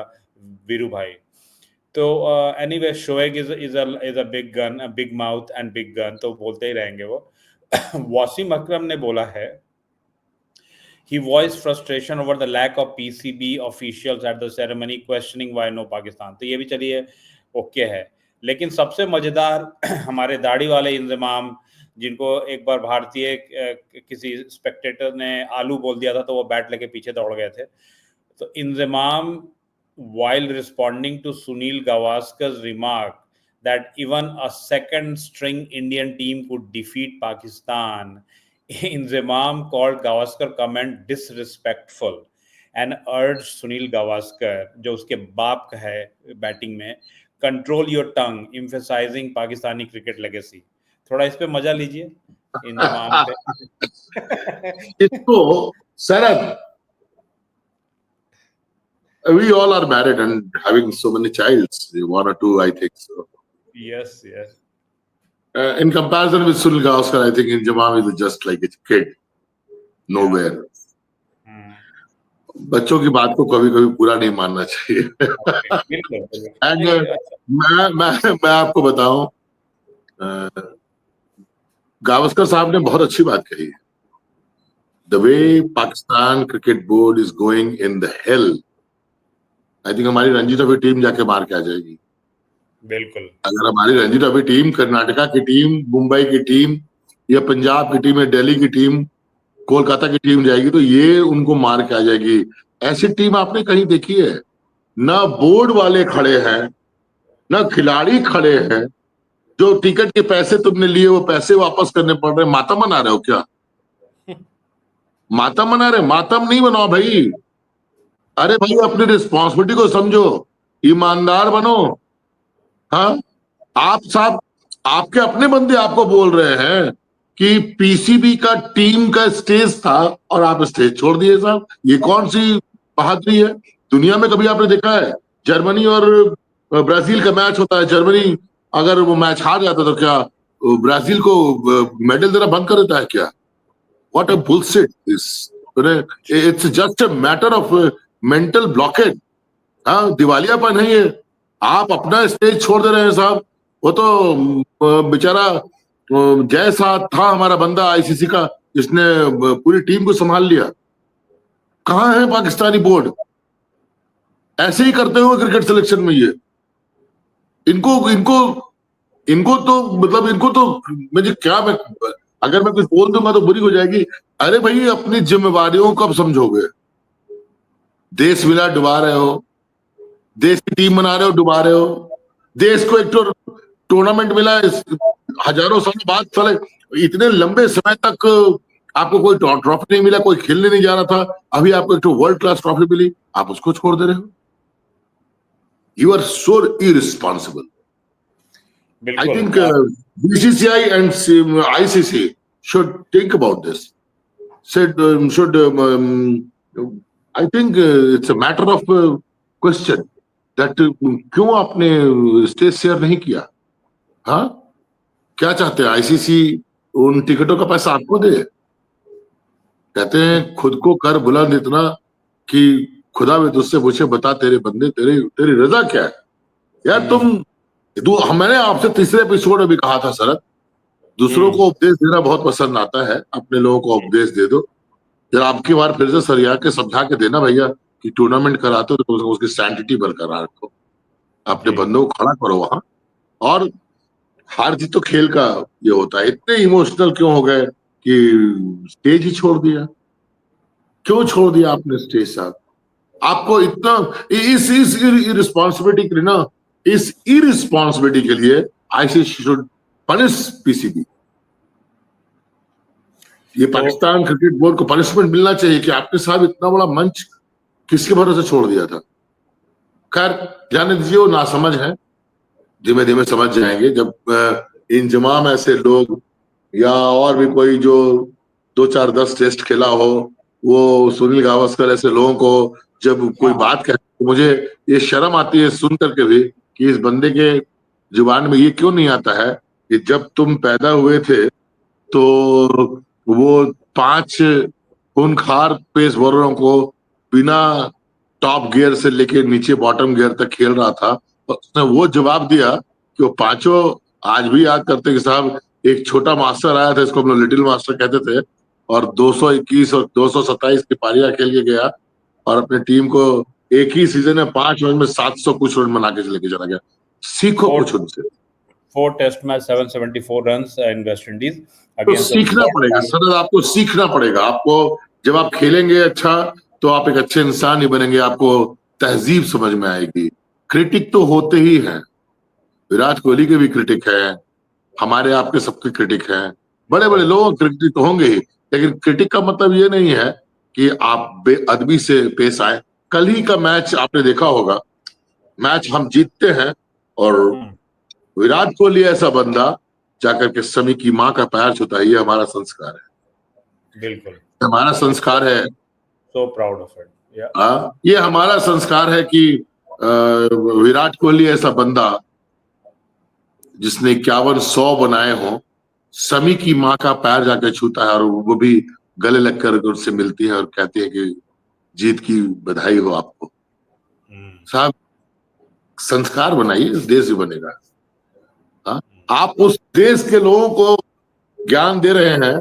वीरू भाई। तो anyway, Shoaib is a big gun, big mouth and big gun, तो बोलते ही रहेंगे वो। वासीम अकरम ने बोला है, he voiced frustration over the lack of PCB officials at the ceremony, questioning why no Pakistan. तो ये भी चलिए ओके है। लेकिन सबसे मजेदार हमारे दाढ़ी वाले इंजमाम, जिनको एक बार भारतीय किसी स्पेक्टेटर ने आलू बोल दिया था तो वो बैट लेके पीछे दौड़ गए थे। तो Inzamam, while responding to Sunil Gavaskar's remark that even a second string Indian team could defeat Pakistan, Inzamam called Gavaskar comment disrespectful and urged Sunil Gavaskar, जो उसके बाप का है बैटिंग में, control your tongue, emphasizing Pakistani cricket legacy. थोड़ा इस पे मजा लीजिए इंजमाम पे। इसको शरद, we all are married and having so many childs, one or two, I think so. Yes, yes. In comparison with Sunil Gavaskar, I think Inzamam is just like a kid, nowhere. बच्चों की बात को कभी कभी पूरा नहीं मानना चाहिए। एंड मैं आपको बताऊं, गावस्कर साहब ने बहुत अच्छी बात कही। The way Pakistan cricket board is going in the hell, I think हमारी रणजी ट्रॉफी टीम जाके मार के आ जाएगी। बिल्कुल, अगर हमारी रणजी ट्रॉफी टीम, कर्नाटका की टीम, मुंबई की टीम या पंजाब की टीम या दिल्ली की टीम, कोलकाता की टीम जाएगी तो ये उनको मार के आ जाएगी। ऐसी टीम आपने कहीं देखी है? ना बोर्ड वाले खड़े हैं, ना खिलाड़ी खड़े हैं। जो टिकट के पैसे तुमने लिए वो पैसे वापस करने पड़ रहे। मातम मना रहे हो क्या? मातम मना रहे? मातम नहीं बनाओ भाई। अरे भाई अपनी रिस्पॉन्सिबिलिटी को समझो, ईमानदार बनो। हाँ, आप साहब, आपके अपने बंदे आपको बोल रहे हैं कि पीसीबी का टीम का स्टेज था और आप स्टेज छोड़ दिए साहब। ये कौन सी बहादुरी है? दुनिया में कभी आपने देखा है? जर्मनी और ब्राजील का मैच होता है, जर्मनी अगर वो मैच हार जाता तो क्या ब्राजील को मेडल देना बंद कर देता है क्या? What a bullshit this. It's just a matter of mental blockage. हाँ, दिवालियापन है ये। आप अपना स्टेज छोड़ दे रहे हैं साहब। वो तो बेचारा जैसा था हमारा बंदा आईसीसी का, जिसने पूरी टीम को संभाल लिया। कहाँ है पाकिस्तानी बोर्ड? ऐसे ही करते हुए क्रिकेट सिलेक्शन में ये इनको तो मुझे क्या, अगर मैं कुछ बोल दूंगा तो बुरी हो जाएगी। अरे भाई, अपनी जिम्मेवारियों को कब समझोगे? देश मिला डुबा रहे हो, देश की टीम बना रहे हो डुबा रहे हो, देश को एक टूर्नामेंट मिला हजारों साल बाद, साले इतने लंबे समय तक आपको कोई ट्रॉफी नहीं मिला, कोई खेलने नहीं जा रहा था, अभी आपको एक वर्ल्ड क्लास ट्रॉफी मिली, आप उसको छोड़ दे रहे हो। You are so irresponsible. I think BCCI and ICC should think about this. I think it's a matter of question that क्यों आपने स्टेज शेयर नहीं किया? हाँ, क्या चाहते हैं? आईसीसी उन टिकटों का पैसा आपको दे? कहते हैं खुद को कर बुलंद इतना कि खुदा भी तुझसे पूछे, बता तेरे बंदे तेरी रजा क्या है? यार मैंने आपसे तीसरे एपिसोड में भी कहा था शरद, दूसरों को उपदेश देना बहुत पसंद आता है, अपने लोगों को उपदेश दे दो। जब आपकी बार फिर से सरिया के समझा के देना भैया कि टूर्नामेंट कराते हो तो उसकी सैंटिटी बरकरार रखो, अपने बंदों को खड़ा करो वहां। और हार जीत तो खेल का ये होता है। इतने इमोशनल क्यों हो गए कि स्टेज ही छोड़ दिया? क्यों छोड़ दिया आपने स्टेज साहब? आपको इतना इस रिस्पॉन्सिबिलिटी के लिए ना, इस इररिस्पॉन्सिबिलिटी के लिए आईसीसी शुड पनिश पीसीबी। ये पाकिस्तान क्रिकेट बोर्ड को पनिशमेंट मिलना चाहिए कि आपके साथ इतना बड़ा मंच किसके भरोसे छोड़ दिया था। खैर, जाने दीजिए, वो नासमझ है, धीमे धीमे समझ जाएंगे। जब इंजमाम ऐसे लोग या और भी कोई जो 2-4-10 टेस्ट खेला हो, वो सुनील गावस्कर ऐसे लोगों को जब कोई बात कहते तो मुझे ये शर्म आती है सुन करके भी कि इस बंदे के जुबान में ये क्यों नहीं आता है कि जब तुम पैदा हुए थे तो वो 5 खूंखार पेस बॉलरों को बिना टॉप गियर से लेके नीचे बॉटम गियर तक खेल रहा था। उसने वो जवाब दिया कि वो पांचों आज भी याद करते कि साहब एक छोटा मास्टर आया था, इसको हम लोग लिटिल मास्टर कहते थे, और 221 और 227 की पारियां खेल के गया और अपनी टीम को एक ही सीजन में 5 मैच में 700 कुछ रन बना के लेके चला गया। सीखो Four- कुछ उनसे। 4 test match, 774 runs in West Indies तो अगेंस्ट सीखना पड़ेगा सर, आपको सीखना पड़ेगा। आपको जब आप खेलेंगे अच्छा तो आप एक अच्छे इंसान ही बनेंगे, आपको तहजीब समझ में आएगी। क्रिटिक तो होते ही हैं, विराट कोहली के भी क्रिटिक हैं, हमारे आपके सबके क्रिटिक हैं, बड़े बड़े लोग क्रिटिक तो होंगे ही, लेकिन क्रिटिक का मतलब ये नहीं है कि आप बेअदबी से पेश आए। कल ही का मैच आपने देखा होगा, मैच हम जीतते हैं और विराट कोहली ऐसा बंदा जाकर के समी की माँ का पैर छूता है। ये हमारा संस्कार है, बिल्कुल, हमारा संस्कार है। So proud of it. ये हमारा संस्कार है कि विराट कोहली ऐसा बंदा जिसने 51-100 बनाए हो, समी की माँ का पैर जाकर छूता है और वो भी गले लगकर उससे मिलती है और कहती है कि जीत की बधाई हो आपको। साहब संस्कार बनाइए, देश भी बनेगा। आप उस देश के लोगों को ज्ञान दे रहे हैं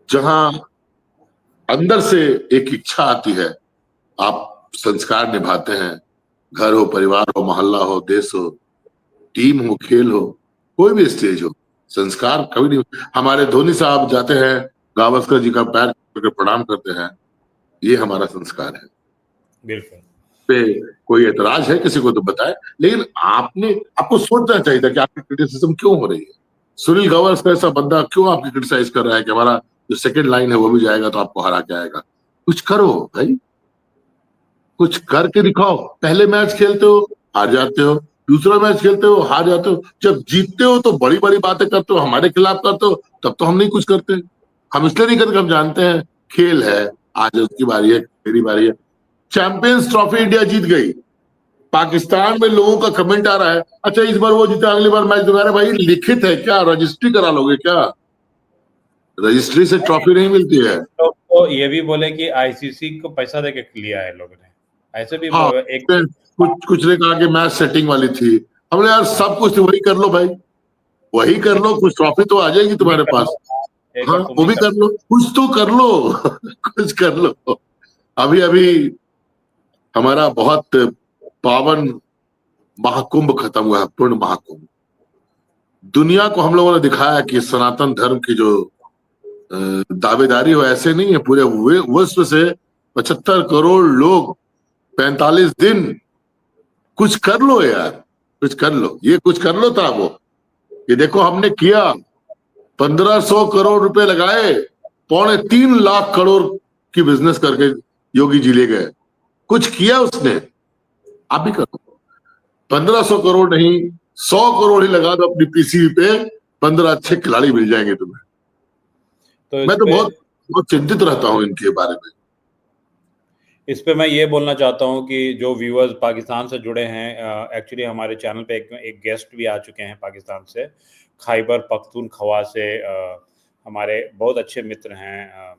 जहां अंदर से एक इच्छा आती है, आप संस्कार निभाते हैं। घर हो, परिवार हो, मोहल्ला हो, देश हो, टीम हो, खेल हो, कोई भी स्टेज हो, संस्कार कभी नहीं। हमारे धोनी साहब जाते हैं, गावस्कर जी का पैर पकड़ प्रणाम करते हैं, ये हमारा संस्कार है। बिल्कुल, पे कोई एतराज है किसी को तो बताए, लेकिन आपको सोचना चाहिए था कि आपकी क्रिटिसिज्म क्यों हो रही है। सुनील गावस्कर ऐसा बंदा क्यों आपकी क्रिटिसाइज कर रहा है कि हमारा जो सेकंड लाइन है वो भी जाएगा तो आपको हरा के आएगा। कुछ करो भाई, कुछ करके दिखाओ। पहले मैच खेलते हो हार जाते हो, दूसरा मैच खेलते हो हार जाते हो, जब जीतते हो तो बड़ी बड़ी बातें करते हो, हमारे खिलाफ करते हो, तब तो हम नहीं कुछ करते। हम इसलिए नहीं करते, हम जानते हैं खेल है, आज उसकी बारी है, मेरी बारी है। चैंपियंस ट्रॉफी इंडिया जीत गई, पाकिस्तान में लोगों का कमेंट आ रहा है, अच्छा इस बार वो जीता अगली बार मैच दोबारा। भाई लिखित है क्या, रजिस्ट्री करा लोगे क्या? रजिस्ट्री से ट्रॉफी नहीं मिलती है। तो ये भी बोले कि आईसीसी को पैसा देके लिया है लोगों ने, ऐसे भी हाँ, एक कुछ ने कहा कि मैच सेटिंग वाली थी। हमने यार सब कुछ वही कर लो भाई, वही कर लो, कुछ ट्रॉफी तो आ जाएगी तुम्हारे पास। हाँ वो भी कर लो, कुछ तो कर लो कुछ कर लो। अभी अभी हमारा बहुत पावन महाकुंभ खत्म हुआ है, पूर्ण महाकुंभ। दुनिया को हम लोगों ने दिखाया कि सनातन धर्म की जो दावेदारी हो ऐसे नहीं है। पूरे विश्व से 75 करोड़ लोग 45 दिन, कुछ कर लो यार, कुछ कर लो, ये कुछ कर लो था वो। ये देखो हमने किया, 1500 करोड़ रुपए लगाए, 2.25 लाख करोड़ की बिजनेस करके योगी जी ले गए। कुछ किया उसने, आप भी करो। 1500 करोड़ नहीं, 100 करोड़ ही लगा दो अपनी पीसीबी पे, 15 अच्छे खिलाड़ी मिल जाएंगे तुम्हें। तो मैं तो बहुत चिंतित रहता हूं इनके बारे में। इस पे मैं ये बोलना चाहता हूँ कि जो व्यूअर्स पाकिस्तान से जुड़े हैं, एक्चुअली हमारे चैनल पे एक गेस्ट भी आ चुके हैं पाकिस्तान से, खैबर पख्तूनख्वा से, हमारे बहुत अच्छे मित्र हैं,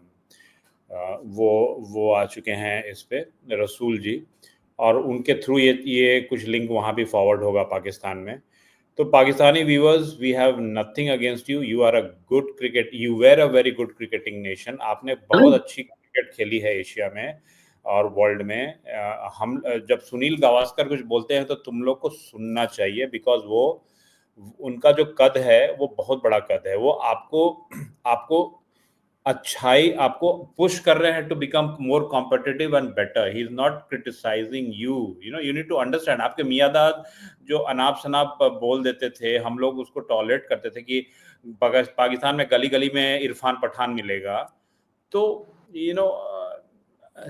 वो आ चुके हैं इस पे, रसूल जी, और उनके थ्रू ये कुछ लिंक वहाँ भी फॉरवर्ड होगा पाकिस्तान में। तो Pakistani viewers, we have nothing against you, you are a good cricket, you were a very good cricketing nation. आपने बहुत अच्छी क्रिकेट खेली है एशिया में और वर्ल्ड में। हम जब सुनील गावस्कर कुछ बोलते हैं तो तुम लोग को सुनना चाहिए, बिकॉज वो उनका जो कद है वो बहुत बड़ा कद है। वो आपको अच्छाई, आपको पुश कर रहे हैं to become more competitive and better. He is not criticising you, you need to understand. आपके मियादाद जो अनाप शनाप बोल देते थे, हम लोग उसको टॉलरेट करते थे कि पाकिस्तान में गली गली में इरफान पठान मिलेगा। तो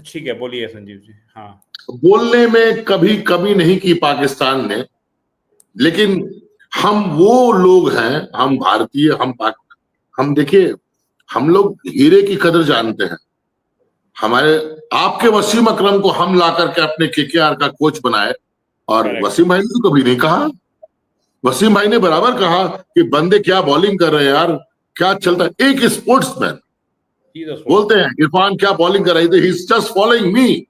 ठीक है, बोलिए संजीव जी। हाँ, बोलने में कभी कमी नहीं की पाकिस्तान ने, लेकिन हम वो लोग हैं, हम भारतीय, हम देखिए, हम लोग हीरे की कदर जानते हैं। हमारे आपके वसीम अकरम को हम ला करके अपने केकेआर का कोच बनाए, और वसीम भाई ने तो कभी नहीं कहा, वसीम भाई ने बराबर कहा कि बंदे क्या बॉलिंग कर रहे हैं यार, क्या चलता है। एक स्पोर्ट्समैन बोलते हैं इरफान क्या बॉलिंग कर रही थी, he is just following me.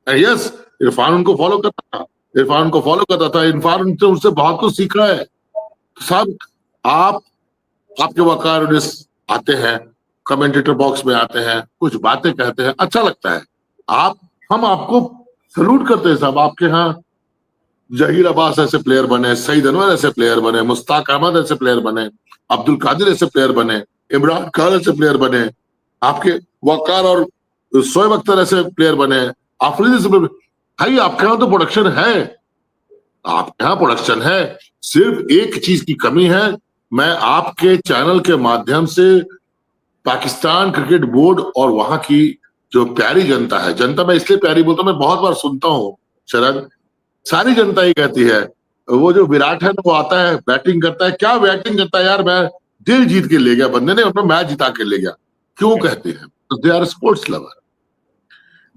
Yes, Irfan उनको फॉलो करता था, इरफान उनको फॉलो करता था, इरफान उनसे बहुत कुछ सीखा है। सब आपके वकार आते हैं, कमेंटेटर बॉक्स में आते हैं, कुछ बातें कहते हैं, अच्छा लगता है। हम आपको सलूट करते हैं साहब। आपके यहाँ जहीर अब्बास ऐसे प्लेयर बने, सईद अनवर ऐसे प्लेयर बने, मुश्ताक अहमद ऐसे प्लेयर बने, अब्दुल कादिर ऐसे प्लेयर बने, इमरान खान ऐसे प्लेयर बने, आपके वकार और शोएब अख्तर ऐसे प्लेयर बने, आफरीदी ऐसे player- भाई आपके यहाँ तो प्रोडक्शन है, आपके यहाँ प्रोडक्शन है, सिर्फ एक चीज की कमी है। मैं आपके चैनल के माध्यम से पाकिस्तान क्रिकेट बोर्ड और वहां की जो प्यारी जनता है, जनता मैं इसलिए प्यारी बोलता हूं, मैं बहुत बार सुनता हूँ शरद, सारी जनता ही कहती है वो जो विराट है ना, वो आता है बैटिंग करता है, क्या बैटिंग करता है यार, मैं दिल जीत के ले गया बंदे ने, अपना मैच जिता के ले गया। क्यों कहते हैं? They are sports lover,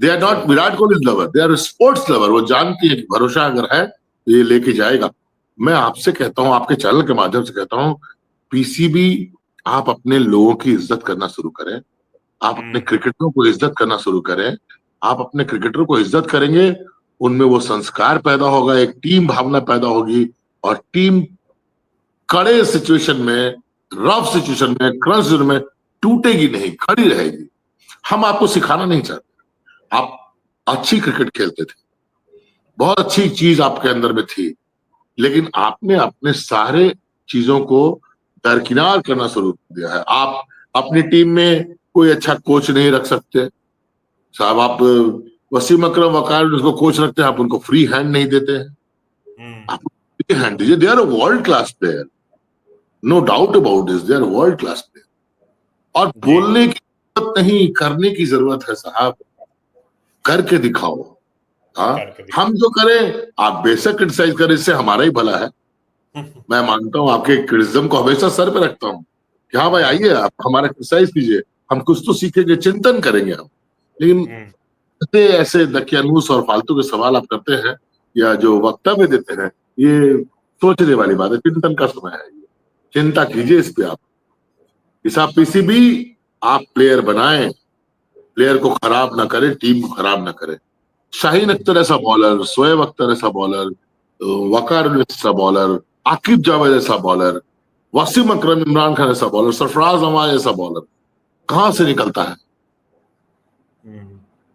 they are not Virat Kohli lover, they are sports lover. वो जानती है कि भरोसा अगर है तो ये लेके जाएगा। मैं आपसे कहता हूं, आपके चैनल के माध्यम से कहता हूं, पीसीबी आप अपने लोगों की इज्जत करना शुरू करें, आप अपने क्रिकेटरों को इज्जत करना शुरू करें। आप अपने क्रिकेटरों को इज्जत करेंगे, उनमें वो संस्कार पैदा होगा, एक टीम भावना पैदा होगी, और टीम कड़े सिचुएशन में, रफ सिचुएशन में, क्रंच में टूटेगी नहीं, खड़ी रहेगी। हम आपको सिखाना नहीं चाहते, आप अच्छी क्रिकेट खेलते थे, बहुत अच्छी चीज आपके अंदर में थी, लेकिन आपने अपने सारे चीजों को दरकिनार करना शुरू कर दिया है। आप अपनी टीम में कोई अच्छा कोच नहीं रख सकते साहब, आप वसीम अकरम वकार उसको कोच रखते हैं, आप उनको फ्री हैंड नहीं देते हैं, आप फ्री हैंड दीजिए। They are a world class player, no doubt about this, they are world class player. और बोलने की जरूरत नहीं, करने की जरूरत है साहब, करके दिखाओ। हाँ, हम जो करें आप बेशक क्रिटिसाइज करें, इससे हमारा ही भला है। मैं मानता हूं, आपके क्रिटिसिज्म को हमेशा सर पे रखता हूं कि हाँ भाई आइए आप हमारा क्रिटिसाइज कीजिए, हम कुछ तो सीखेंगे, चिंतन करेंगे हम। लेकिन ऐसे दकियानूस और फालतू के सवाल आप करते हैं या जो वक्तव्य देते हैं, ये सोचने वाली बात है, चिंतन का समय है, चिंता कीजिए इस पे आप। इस आप पीसीबी आप प्लेयर बनाएं, प्लेयर को खराब ना करें, टीम को खराब ना करें। शाहीन अख्तर ऐसा बॉलर, शोएब अख्तर ऐसा बॉलर, वकार ऐसा बॉलर, आकिब जावेद ऐसा बॉलर, वसीम अकरम, इमरान खान ऐसा बॉलर, सरफराज अहमद ऐसा बॉलर कहां से निकलता है?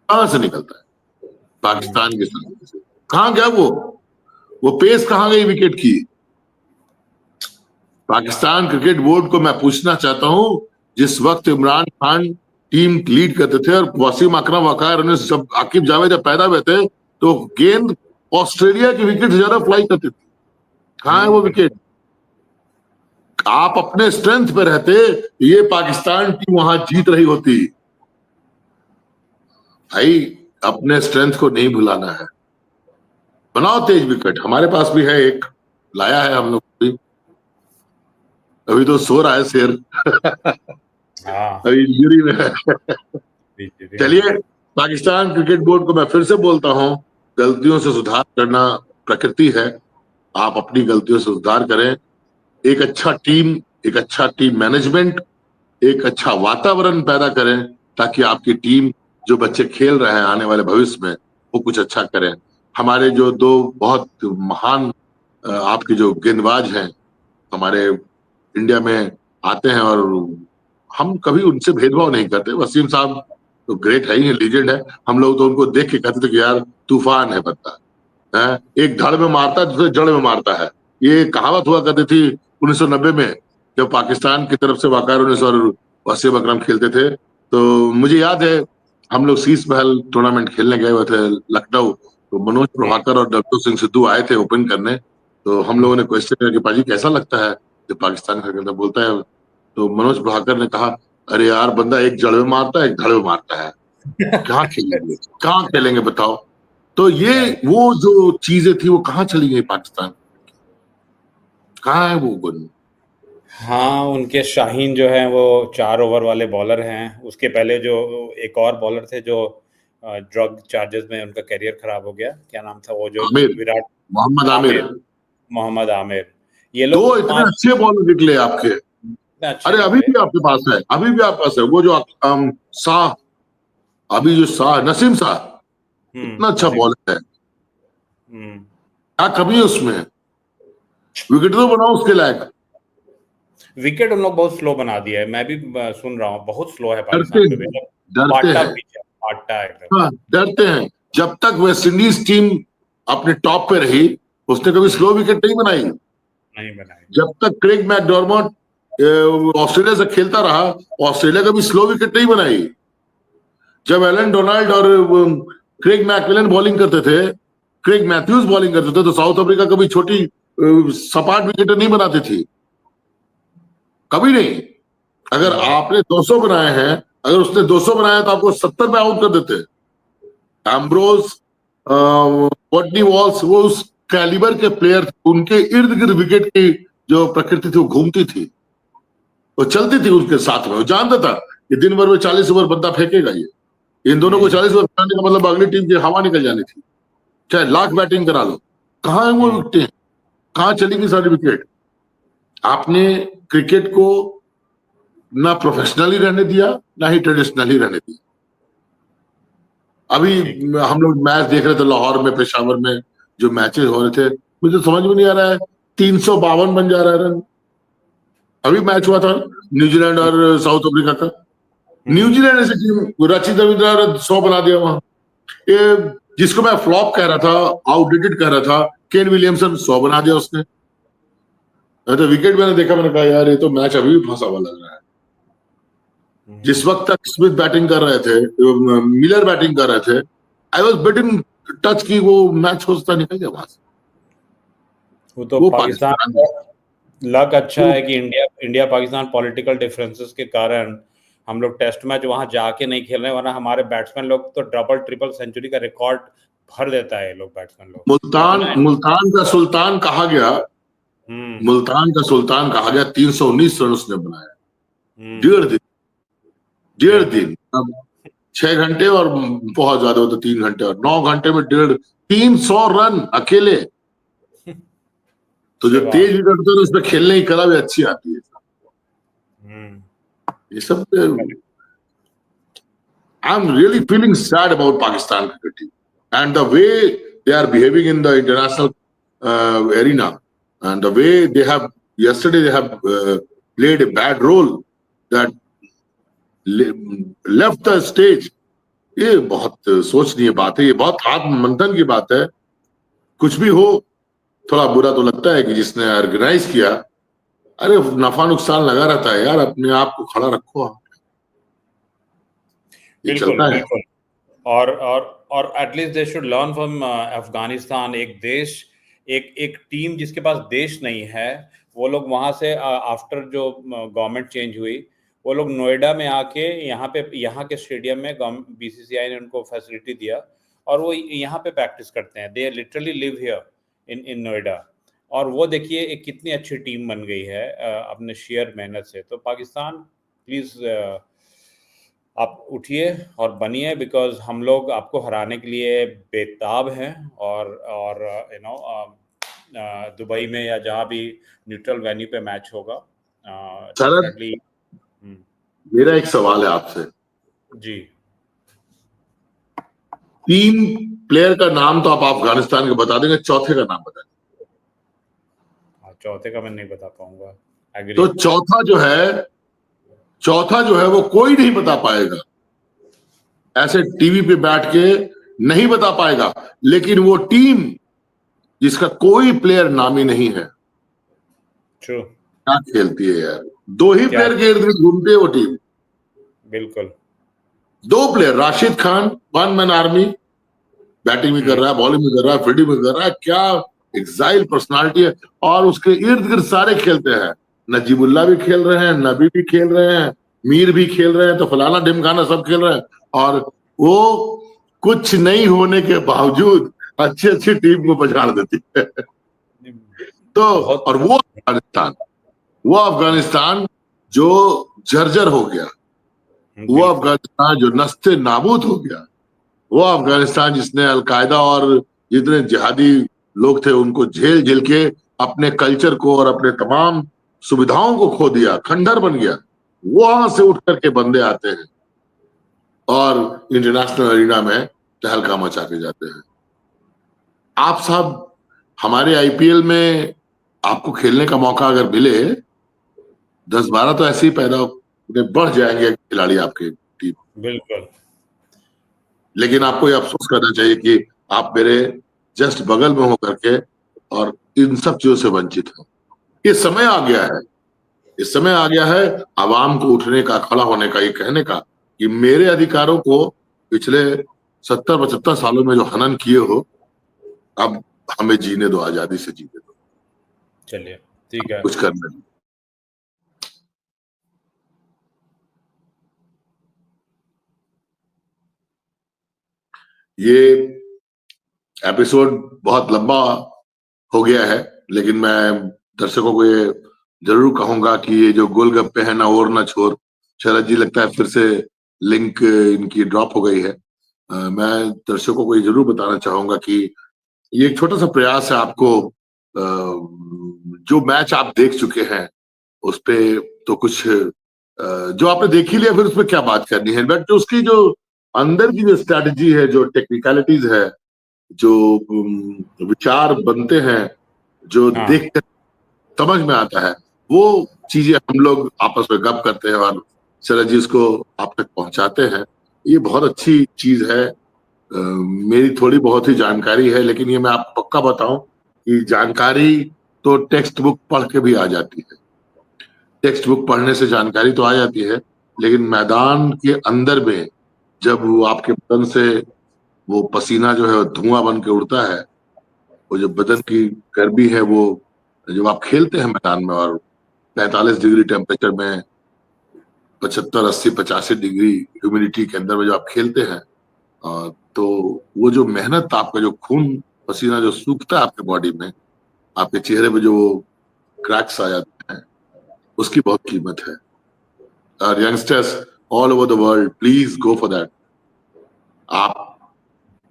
कहां से निकलता है? पाकिस्तान के सामने से कहां गया वो पेस कहां गई विकेट की? पाकिस्तान क्रिकेट बोर्ड को मैं पूछना चाहता हूं, जिस वक्त इमरान खान टीम लीड करते थे और वसीम अकरम वकार जब आकिब जावेद जब पैदा हुए थे, तो गेंद ऑस्ट्रेलिया की विकेट से ज्यादा फ्लाई करती थी। कहां है वो विकेट? आप अपने स्ट्रेंथ पे रहते, ये पाकिस्तान टीम वहां जीत रही होती। भाई अपने स्ट्रेंथ को नहीं भुलाना है, बनाओ तेज विकेट। हमारे पास भी है, एक लाया है हम लोग भी, अभी तो सो रहा है शेर अभी इंजरी में है। चलिए, पाकिस्तान क्रिकेट बोर्ड को मैं फिर से बोलता हूं, गलतियों से सुधार करना प्रकृति है, आप अपनी गलतियों से सुधार करें। एक अच्छा टीम मैनेजमेंट, एक अच्छा वातावरण पैदा करें, ताकि आपकी टीम, जो बच्चे खेल रहे हैं आने वाले भविष्य में, वो कुछ अच्छा करें। हमारे जो दो बहुत महान आपके जो गेंदबाज हैं हमारे इंडिया में आते हैं, और हम कभी उनसे भेदभाव नहीं करते। वसीम साहब तो ग्रेट है ही, लीजेंड है। हम लोग तो उनको देख के कहते थे कि यार तूफान है बंदा, एक धड़ में मारता है, दूसरे जड़ में मारता है। ये कहावत हुआ करती थी 1990 में, जब पाकिस्तान की तरफ से वकार और वसीम अकरम खेलते थे। तो मुझे याद है, हम लोग शीश महल टूर्नामेंट खेलने गए हुए थे लखनऊ, तो मनोज प्रभाकर और डब्ल्यू सिंह सिद्धू आए थे ओपन करने। तो हम लोगों ने क्वेश्चन किया कि पाजी कैसा लगता है जब पाकिस्तान का बोलता है, तो मनोज प्रभाकर ने कहा, अरे यार बंदा एक जड़ में मारता है, एक धड़ में मारता है, कहाँ खेलेंगे बताओ। तो ये वो जो चीजें थी वो कहाँ चली गई पाकिस्तान, कहाँ है वो गुण? हाँ, उनके शाहीन जो है वो 4 ओवर वाले बॉलर हैं। उसके पहले जो एक और बॉलर थे जो ड्रग चार्जेस में उनका करियर खराब हो गया, क्या नाम था वो जो विराट, मोहम्मद आमिर। ये लोग दो इतने अच्छे बॉलर निकले आपके। अरे अभी भी आपके पास है, अभी भी आपके पास है वो जो शाह, अभी जो शाह, नसीम शाह, इतना अच्छा बॉलर है, क्या कमी है उसमें? विकेट तो बनाओ उसके लायक। विकेट उन लोग बहुत स्लो बना दिया है, मैं भी सुन रहा हूँ, बहुत स्लो है पाकिस्तान में। डरते हैं। जब तक वेस्ट इंडीज टीम अपने टॉप पे रही, उसने कभी स्लो विकेट नहीं बनाई। नहीं बनाई। जब तक क्रेग मैकडॉर्मट ऑस्ट्रेलिया से खेलता रहा, ऑस्ट्रेलिया कभी स्लो विकेट नहीं बनाई। जब एलन डोनाल्ड और क्रेग मैकमिलन बॉलिंग करते थे, क्रेग मैथ्यूज बॉलिंग करते थे, तो साउथ अफ्रीका कभी छोटी सपाट विकेट नहीं बनाती थी, कभी नहीं। अगर आपने 200 बनाए हैं, अगर उसने 200 बनाया तो आपको 70 पे आउट कर देते। एम्ब्रोज, वॉटनी वॉल्स, वो उस कैलिबर के प्लेयर थे, उनके इर्द गिर्द विकेट की जो प्रकृति थी वो घूमती थी, वो चलती थी उनके साथ में। वो जानता था कि दिन भर में 40 ओवर बंदा फेंकेगा, ये इन दोनों को 40 ओवर फेंकने का मतलब अगली टीम की हवा निकल जानी थी, चाहे लाख बैटिंग करा लो। कहाँ है वो विकेटें, कहाँ चली गई सारी विकेट? आपने क्रिकेट को ना प्रोफेशनली रहने दिया, ना ही ट्रेडिशनली रहने दिया। अभी हम लोग मैच देख रहे थे लाहौर में, पेशावर में जो मैचेस हो रहे थे, मुझे तो समझ में नहीं आ रहा है, 352 बन जा रहा है रन। अभी मैच हुआ था न्यूजीलैंड और साउथ अफ्रीका का, न्यूजीलैंड ऐसी टीम, रचित रविंद्रा 100 बना दिया वहां। ये जिसको मैं फ्लॉप कह रहा था, आउटडेटेड कह रहा था, केन विलियमसन 100 बना दिया उसने। तो विकेट मैंने देखा, मैंने कहा यार ये तो मैच अभी भी फंसा हुआ लग रहा है। जिस वक्त तक स्मिथ बैटिंग कर रहे थे, मिलर बैटिंग कर रहे थे, आई वाज बेटिंग टच की वो मैच हो सकता निकल गया वहां से। वो तो पाकिस्तान लक अच्छा है कि इंडिया पाकिस्तान पॉलिटिकल डिफरेंसेस के कारण हम लोग टेस्ट मैच वहां जाके नहीं खेल रहे, वरना हमारे बैट्समैन लोग तो डबल ट्रिपल सेंचुरी का रिकॉर्ड भर देता है लोग बैट्समैन लोग। मुल्तान का सुल्तान कहा गया, मुल्तान का सुल्तान कहा गया, 319 रन उसने बनाया। डेढ़ दिन, अब 6 घंटे और बहुत ज्यादा होता 3 घंटे, और 9 घंटे में 300 रन अकेले। तो जो तेज विकेट होता है उसमें खेलने की कला भी अच्छी आती है। ये सब I am really feeling sad about Pakistan cricket team and the way they are behaving in the international arena and the way they have yesterday they have played a bad role that left the stage। ये बहुत सोचनीय बात है, ये बहुत आत्म मंथन की बात है। कुछ भी हो, थोड़ा बुरा तो लगता है कि जिसने ऑर्गेनाइज किया, अरे नफा नुकसान लगा रहता है यार, अपने आप को खड़ा रखो आप। बिल्कुल बिल्कुल। और at least they should learn from Afghanistan. एक देश, एक टीम जिसके पास देश नहीं है, वो लोग वहां से आफ्टर जो गवर्नमेंट चेंज हुई, वो लोग नोएडा में आके यहाँ के स्टेडियम में बीसीसीआई ने उनको फैसिलिटी दिया और वो यहाँ पे प्रैक्टिस करते हैं। They literally live here in Noida. और वो देखिए एक कितनी अच्छी टीम बन गई है अपने शेयर मेहनत से। तो पाकिस्तान प्लीज आप उठिए और बनिए, बिकॉज हम लोग आपको हराने के लिए बेताब हैं। और यू नो दुबई में या जहाँ भी न्यूट्रल वेन्यू पे मैच होगा। डेफिनेटली। मेरा एक सवाल है आपसे जी। 3 प्लेयर का नाम तो आप अफगानिस्तान के बता देंगे, चौथे का नाम बता देंगे। चौथे का मैं नहीं बता पाऊंगा। तो चौथा जो है वो कोई नहीं बता पाएगा, ऐसे टीवी पे बैठ के नहीं बता पाएगा। लेकिन वो टीम जिसका कोई प्लेयर नामी नहीं है, क्या खेलती है यार। 2 ही प्लेयर के इर्द गिर्द घूमती है वो टीम। बिल्कुल 2 player, Rashid Khan 1 man army, batting भी कर रहा है, बॉलिंग भी कर रहा है, फील्डिंग भी कर रहा है। क्या एक्साइल पर्सनालिटी है। और उसके इर्द गिर्द सारे खेलते हैं, नजीबुल्ला भी खेल रहे हैं, नबी भी खेल रहे हैं, मीर भी खेल रहे हैं, तो फलाना ढिमकाना सब खेल रहे हैं। और वो कुछ नहीं होने के बावजूद अच्छी टीम को पछाड़ देती है। तो और वो अफगानिस्तान जो जर्जर हो गया, वो अफगानिस्तान जो नस्ते नाबूद हो गया, वो अफगानिस्तान जिसने अलकायदा और जितने जिहादी लोग थे उनको झेल के अपने कल्चर को और अपने तमाम सुविधाओं को खो दिया, खंडर बन गया, वहां से उठ करके बंदे आते हैं और इंटरनेशनल अरीना में तहलका मचा के जाते हैं। आप साहब, हमारे आईपीएल में आपको खेलने का मौका अगर मिले, 10-12 तो ऐसे ही पैदा बढ़ जाएंगे खिलाड़ी आपके टीम। बिल्कुल। लेकिन आपको ये अफसोस करना चाहिए कि आप मेरे जस्ट बगल में होकर के और इन सब चीजों से वंचित है। ये समय आ गया है, इस समय आ गया है आवाम को उठने का, खड़ा होने का, ये कहने का कि मेरे अधिकारों को पिछले 70-75 सालों में जो हनन किए हो, अब हमें जीने दो, आजादी से जीने दो, चलिए ठीक है। कुछ करने दो। ये एपिसोड बहुत लंबा हो गया है, लेकिन मैं दर्शकों को ये जरूर कहूंगा कि ये जो गोलगप्पे हैं ना और ना छोर, शरद जी लगता है फिर से लिंक इनकी ड्रॉप हो गई है। मैं दर्शकों को ये जरूर बताना चाहूंगा कि ये एक छोटा सा प्रयास है आपको, जो मैच आप देख चुके हैं उस पे तो कुछ जो आपने देख ही लिया, फिर उस पर क्या बात करनी है, बट उसकी जो अंदर की जो स्ट्रैटेजी है, जो टेक्निकलिटीज है, जो विचार बनते हैं, जो हाँ देख कर समझ में आता है, वो चीजें हम लोग आपस में गप करते हैं और शरद जी उसको आप तक पहुंचाते हैं। ये बहुत अच्छी चीज है। मेरी थोड़ी बहुत ही जानकारी है, लेकिन ये मैं आपको पक्का बताऊं कि जानकारी तो टेक्स्ट बुक पढ़ के भी आ जाती है, टेक्स्ट बुक पढ़ने से जानकारी तो आ जाती है, लेकिन मैदान के अंदर में जब वो आपके बदन से वो पसीना जो है धुआं बन के उड़ता है, वो जो बदन की गर्मी है, वो जब आप खेलते हैं मैदान में और 45 डिग्री टेम्परेचर में 75, 80, 85 डिग्री ह्यूमिडिटी के अंदर में जब आप खेलते हैं, तो वो जो मेहनत, आपका जो खून पसीना जो सूखता है आपके बॉडी में, आपके चेहरे पे जो क्रैक्स आ जाते हैं, उसकी बहुत कीमत है। और youngsters all over the world, please go for that. आप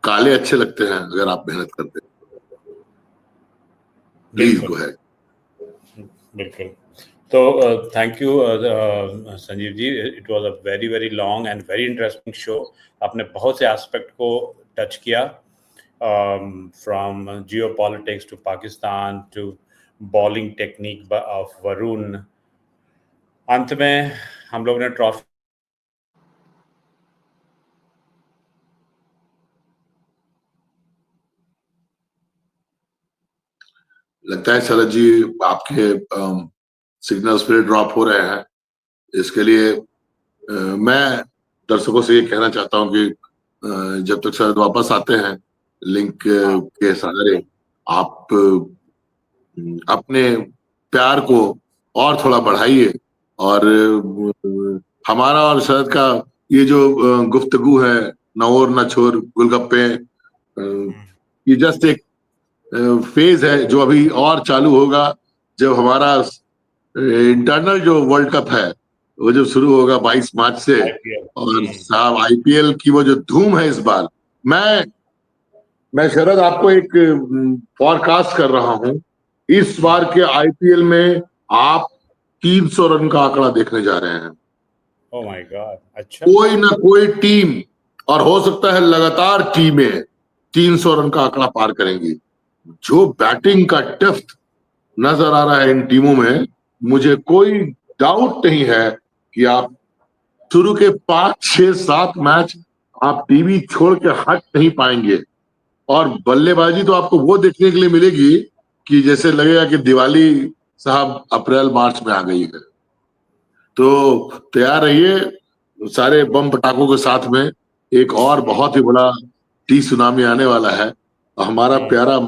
काले अच्छे लगते हैं अगर आप मेहनत करते हैं, प्लीज बिल्कुल गो है। बिल्कुल। तो thank you Sanjeev ji, it was a very very long and very interesting show. आपने बहुत से एस्पेक्ट को टच किया, from geopolitics to Pakistan to bowling technique of Varun. अंत में हम लोग ने ट्रॉफी लगता है शरद जी आपके सिग्नल्स पे ड्रॉप हो रहे हैं। इसके लिए मैं दर्शकों से ये कहना चाहता हूँ कि जब तक शरद वापस आते हैं, लिंक के सहारे आप अपने प्यार को और थोड़ा बढ़ाइए, और हमारा और शरद का ये जो गुफ्तगू है, न और न छोर गोलगप्पे, ये जस्ट एक फेज है जो अभी और चालू होगा। जब हमारा इंटरनल जो वर्ल्ड कप है वो जब शुरू होगा 22 मार्च से, और IPL। साहब आईपीएल की वो जो धूम है इस बार, मैं शरद आपको एक फॉरकास्ट कर रहा हूं, इस बार के आईपीएल में आप 300 रन का आंकड़ा देखने जा रहे हैं। ओह माय गॉड, अच्छा। कोई ना कोई टीम, और हो सकता है लगातार टीमें 300 रन का आंकड़ा पार करेंगी। जो बैटिंग का डेप्थ नजर आ रहा है इन टीमों में, मुझे कोई डाउट नहीं है कि आप शुरू के 5, 6, 7 मैच आप टीवी छोड़ के हट नहीं पाएंगे, और बल्लेबाजी तो आपको वो देखने के लिए मिलेगी कि जैसे लगेगा कि दिवाली साहब अप्रैल मार्च में आ गई है। तो तैयार रहिए सारे बम पटाखों के साथ में, एक और बहुत ही बड़ा टी सुनामी आने वाला है। हमारा प्यारा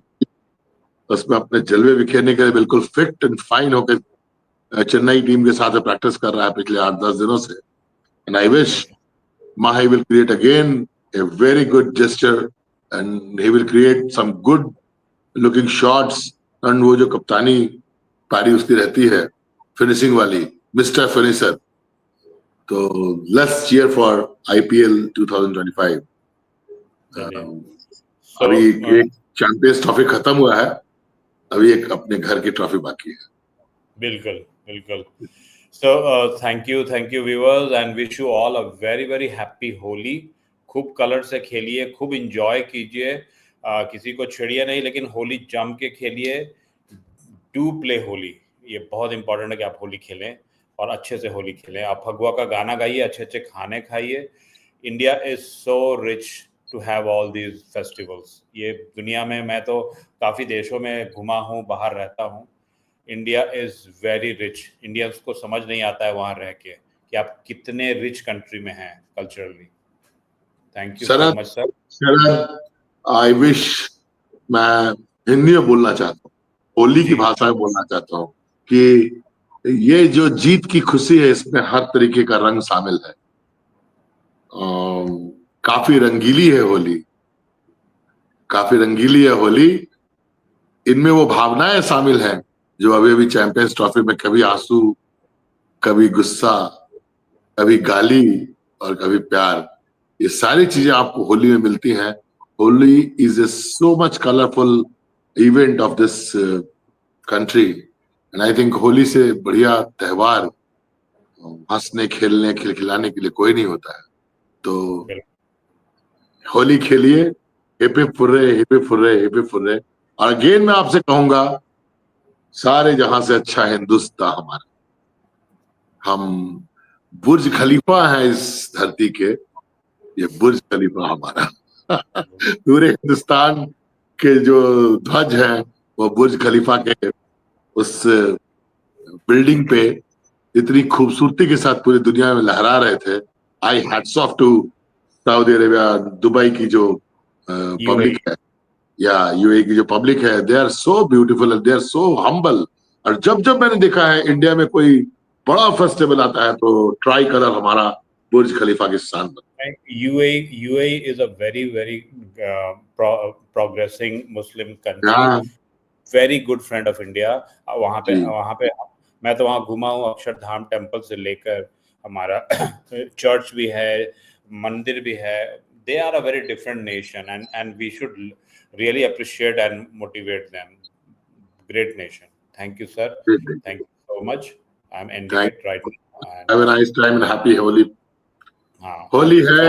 उसमें अपने जलवे बिखेरने के लिए बिल्कुल फिट एंड फाइन होकर चेन्नई टीम के साथ प्रैक्टिस कर रहा है पिछले 8-10 दिनों से। And I wish Mahi will create again a very good gesture, and he will create some good looking shots, and वो जो कप्तानी पारी उसकी रहती है फिनिशिंग वाली, मिस्टर फिनिशर। तो लेट्स चीयर फॉर आईपीएल 2025। अभी एक चैंपियंस ट्रॉफी खत्म हुआ है, अभी एक अपने घर की ट्रॉफी बाकी है। बिल्कुल बिल्कुल। So thank you viewers, and wish you all a very very happy Holi। खूब कलर से खेलिए, खूब इंजॉय कीजिए, किसी को छेड़िए नहीं, लेकिन होली जम के खेलिए। डू प्ले होली, ये बहुत इंपॉर्टेंट है कि आप होली खेलें और अच्छे से होली खेलें। आप फगुआ का गाना गाइए, अच्छे अच्छे खाने खाइए। India is so rich to have all these festivals. ये दुनिया में मैं तो काफ़ी देशों में घुमा हूँ, बाहर रहता हूँ. India is very rich. Indians को समझ नहीं आता है वहाँ रह के कि आप कितने रिच कंट्री में हैं culturally. Thank you so much sir. Sharad, I wish, मैं हिंदी में बोलना चाहता हूँ, होली की भाषा में बोलना चाहता हूँ कि ये जो जीत की खुशी है इसमें हर तरीके का रंग शामिल है. काफी रंगीली है होली, काफी रंगीली है होली. इनमें वो भावनाएं शामिल हैं जो अभी अभी चैंपियंस ट्रॉफी में कभी आंसू, कभी गुस्सा, कभी गाली और कभी प्यार, ये सारी चीजें आपको होली में मिलती हैं. Holi is a so much colourful event of this country and I think Holi से बढ़िया त्योहार हंसने खेलने खिलखिलाने के लिए कोई नहीं होता है. तो होली खेलिए, hip hip hooray, hip hip hooray, hip hip hooray. और अगेन मैं आपसे कहूंगा, सारे जहां से अच्छा हिंदुस्तान हमारा. हम बुर्ज खलीफा है इस धरती के, ये बुर्ज खलीफा हमारा. पूरे हिंदुस्तान के जो ध्वज है वो बुर्ज खलीफा के उस बिल्डिंग पे इतनी खूबसूरती के साथ पूरी दुनिया में लहरा रहे थे. I hats off to Saudi Arabia, Dubai की जो पब्लिक है या यूएई की जो पब्लिक है, they are so beautiful, they are so humble. और जब जब मैंने देखा है इंडिया में कोई बड़ा फेस्टिवल आता है तो ट्राई कलर हमारा बुर्ज खलीफा के स्थान पर. UAE is a very progressing Muslim country. Very good friend of India. वहाँ पे मैं तो वहाँ घुमा हूँ. अक्षरधाम टेम्पल से लेकर हमारा चर्च भी है, मंदिर भी है. They are a very different nation and we should really appreciate and motivate them. Great nation. Thank you, sir. Thank you so much. I'm ending it right now. Have a nice time and happy Holi. Holi है.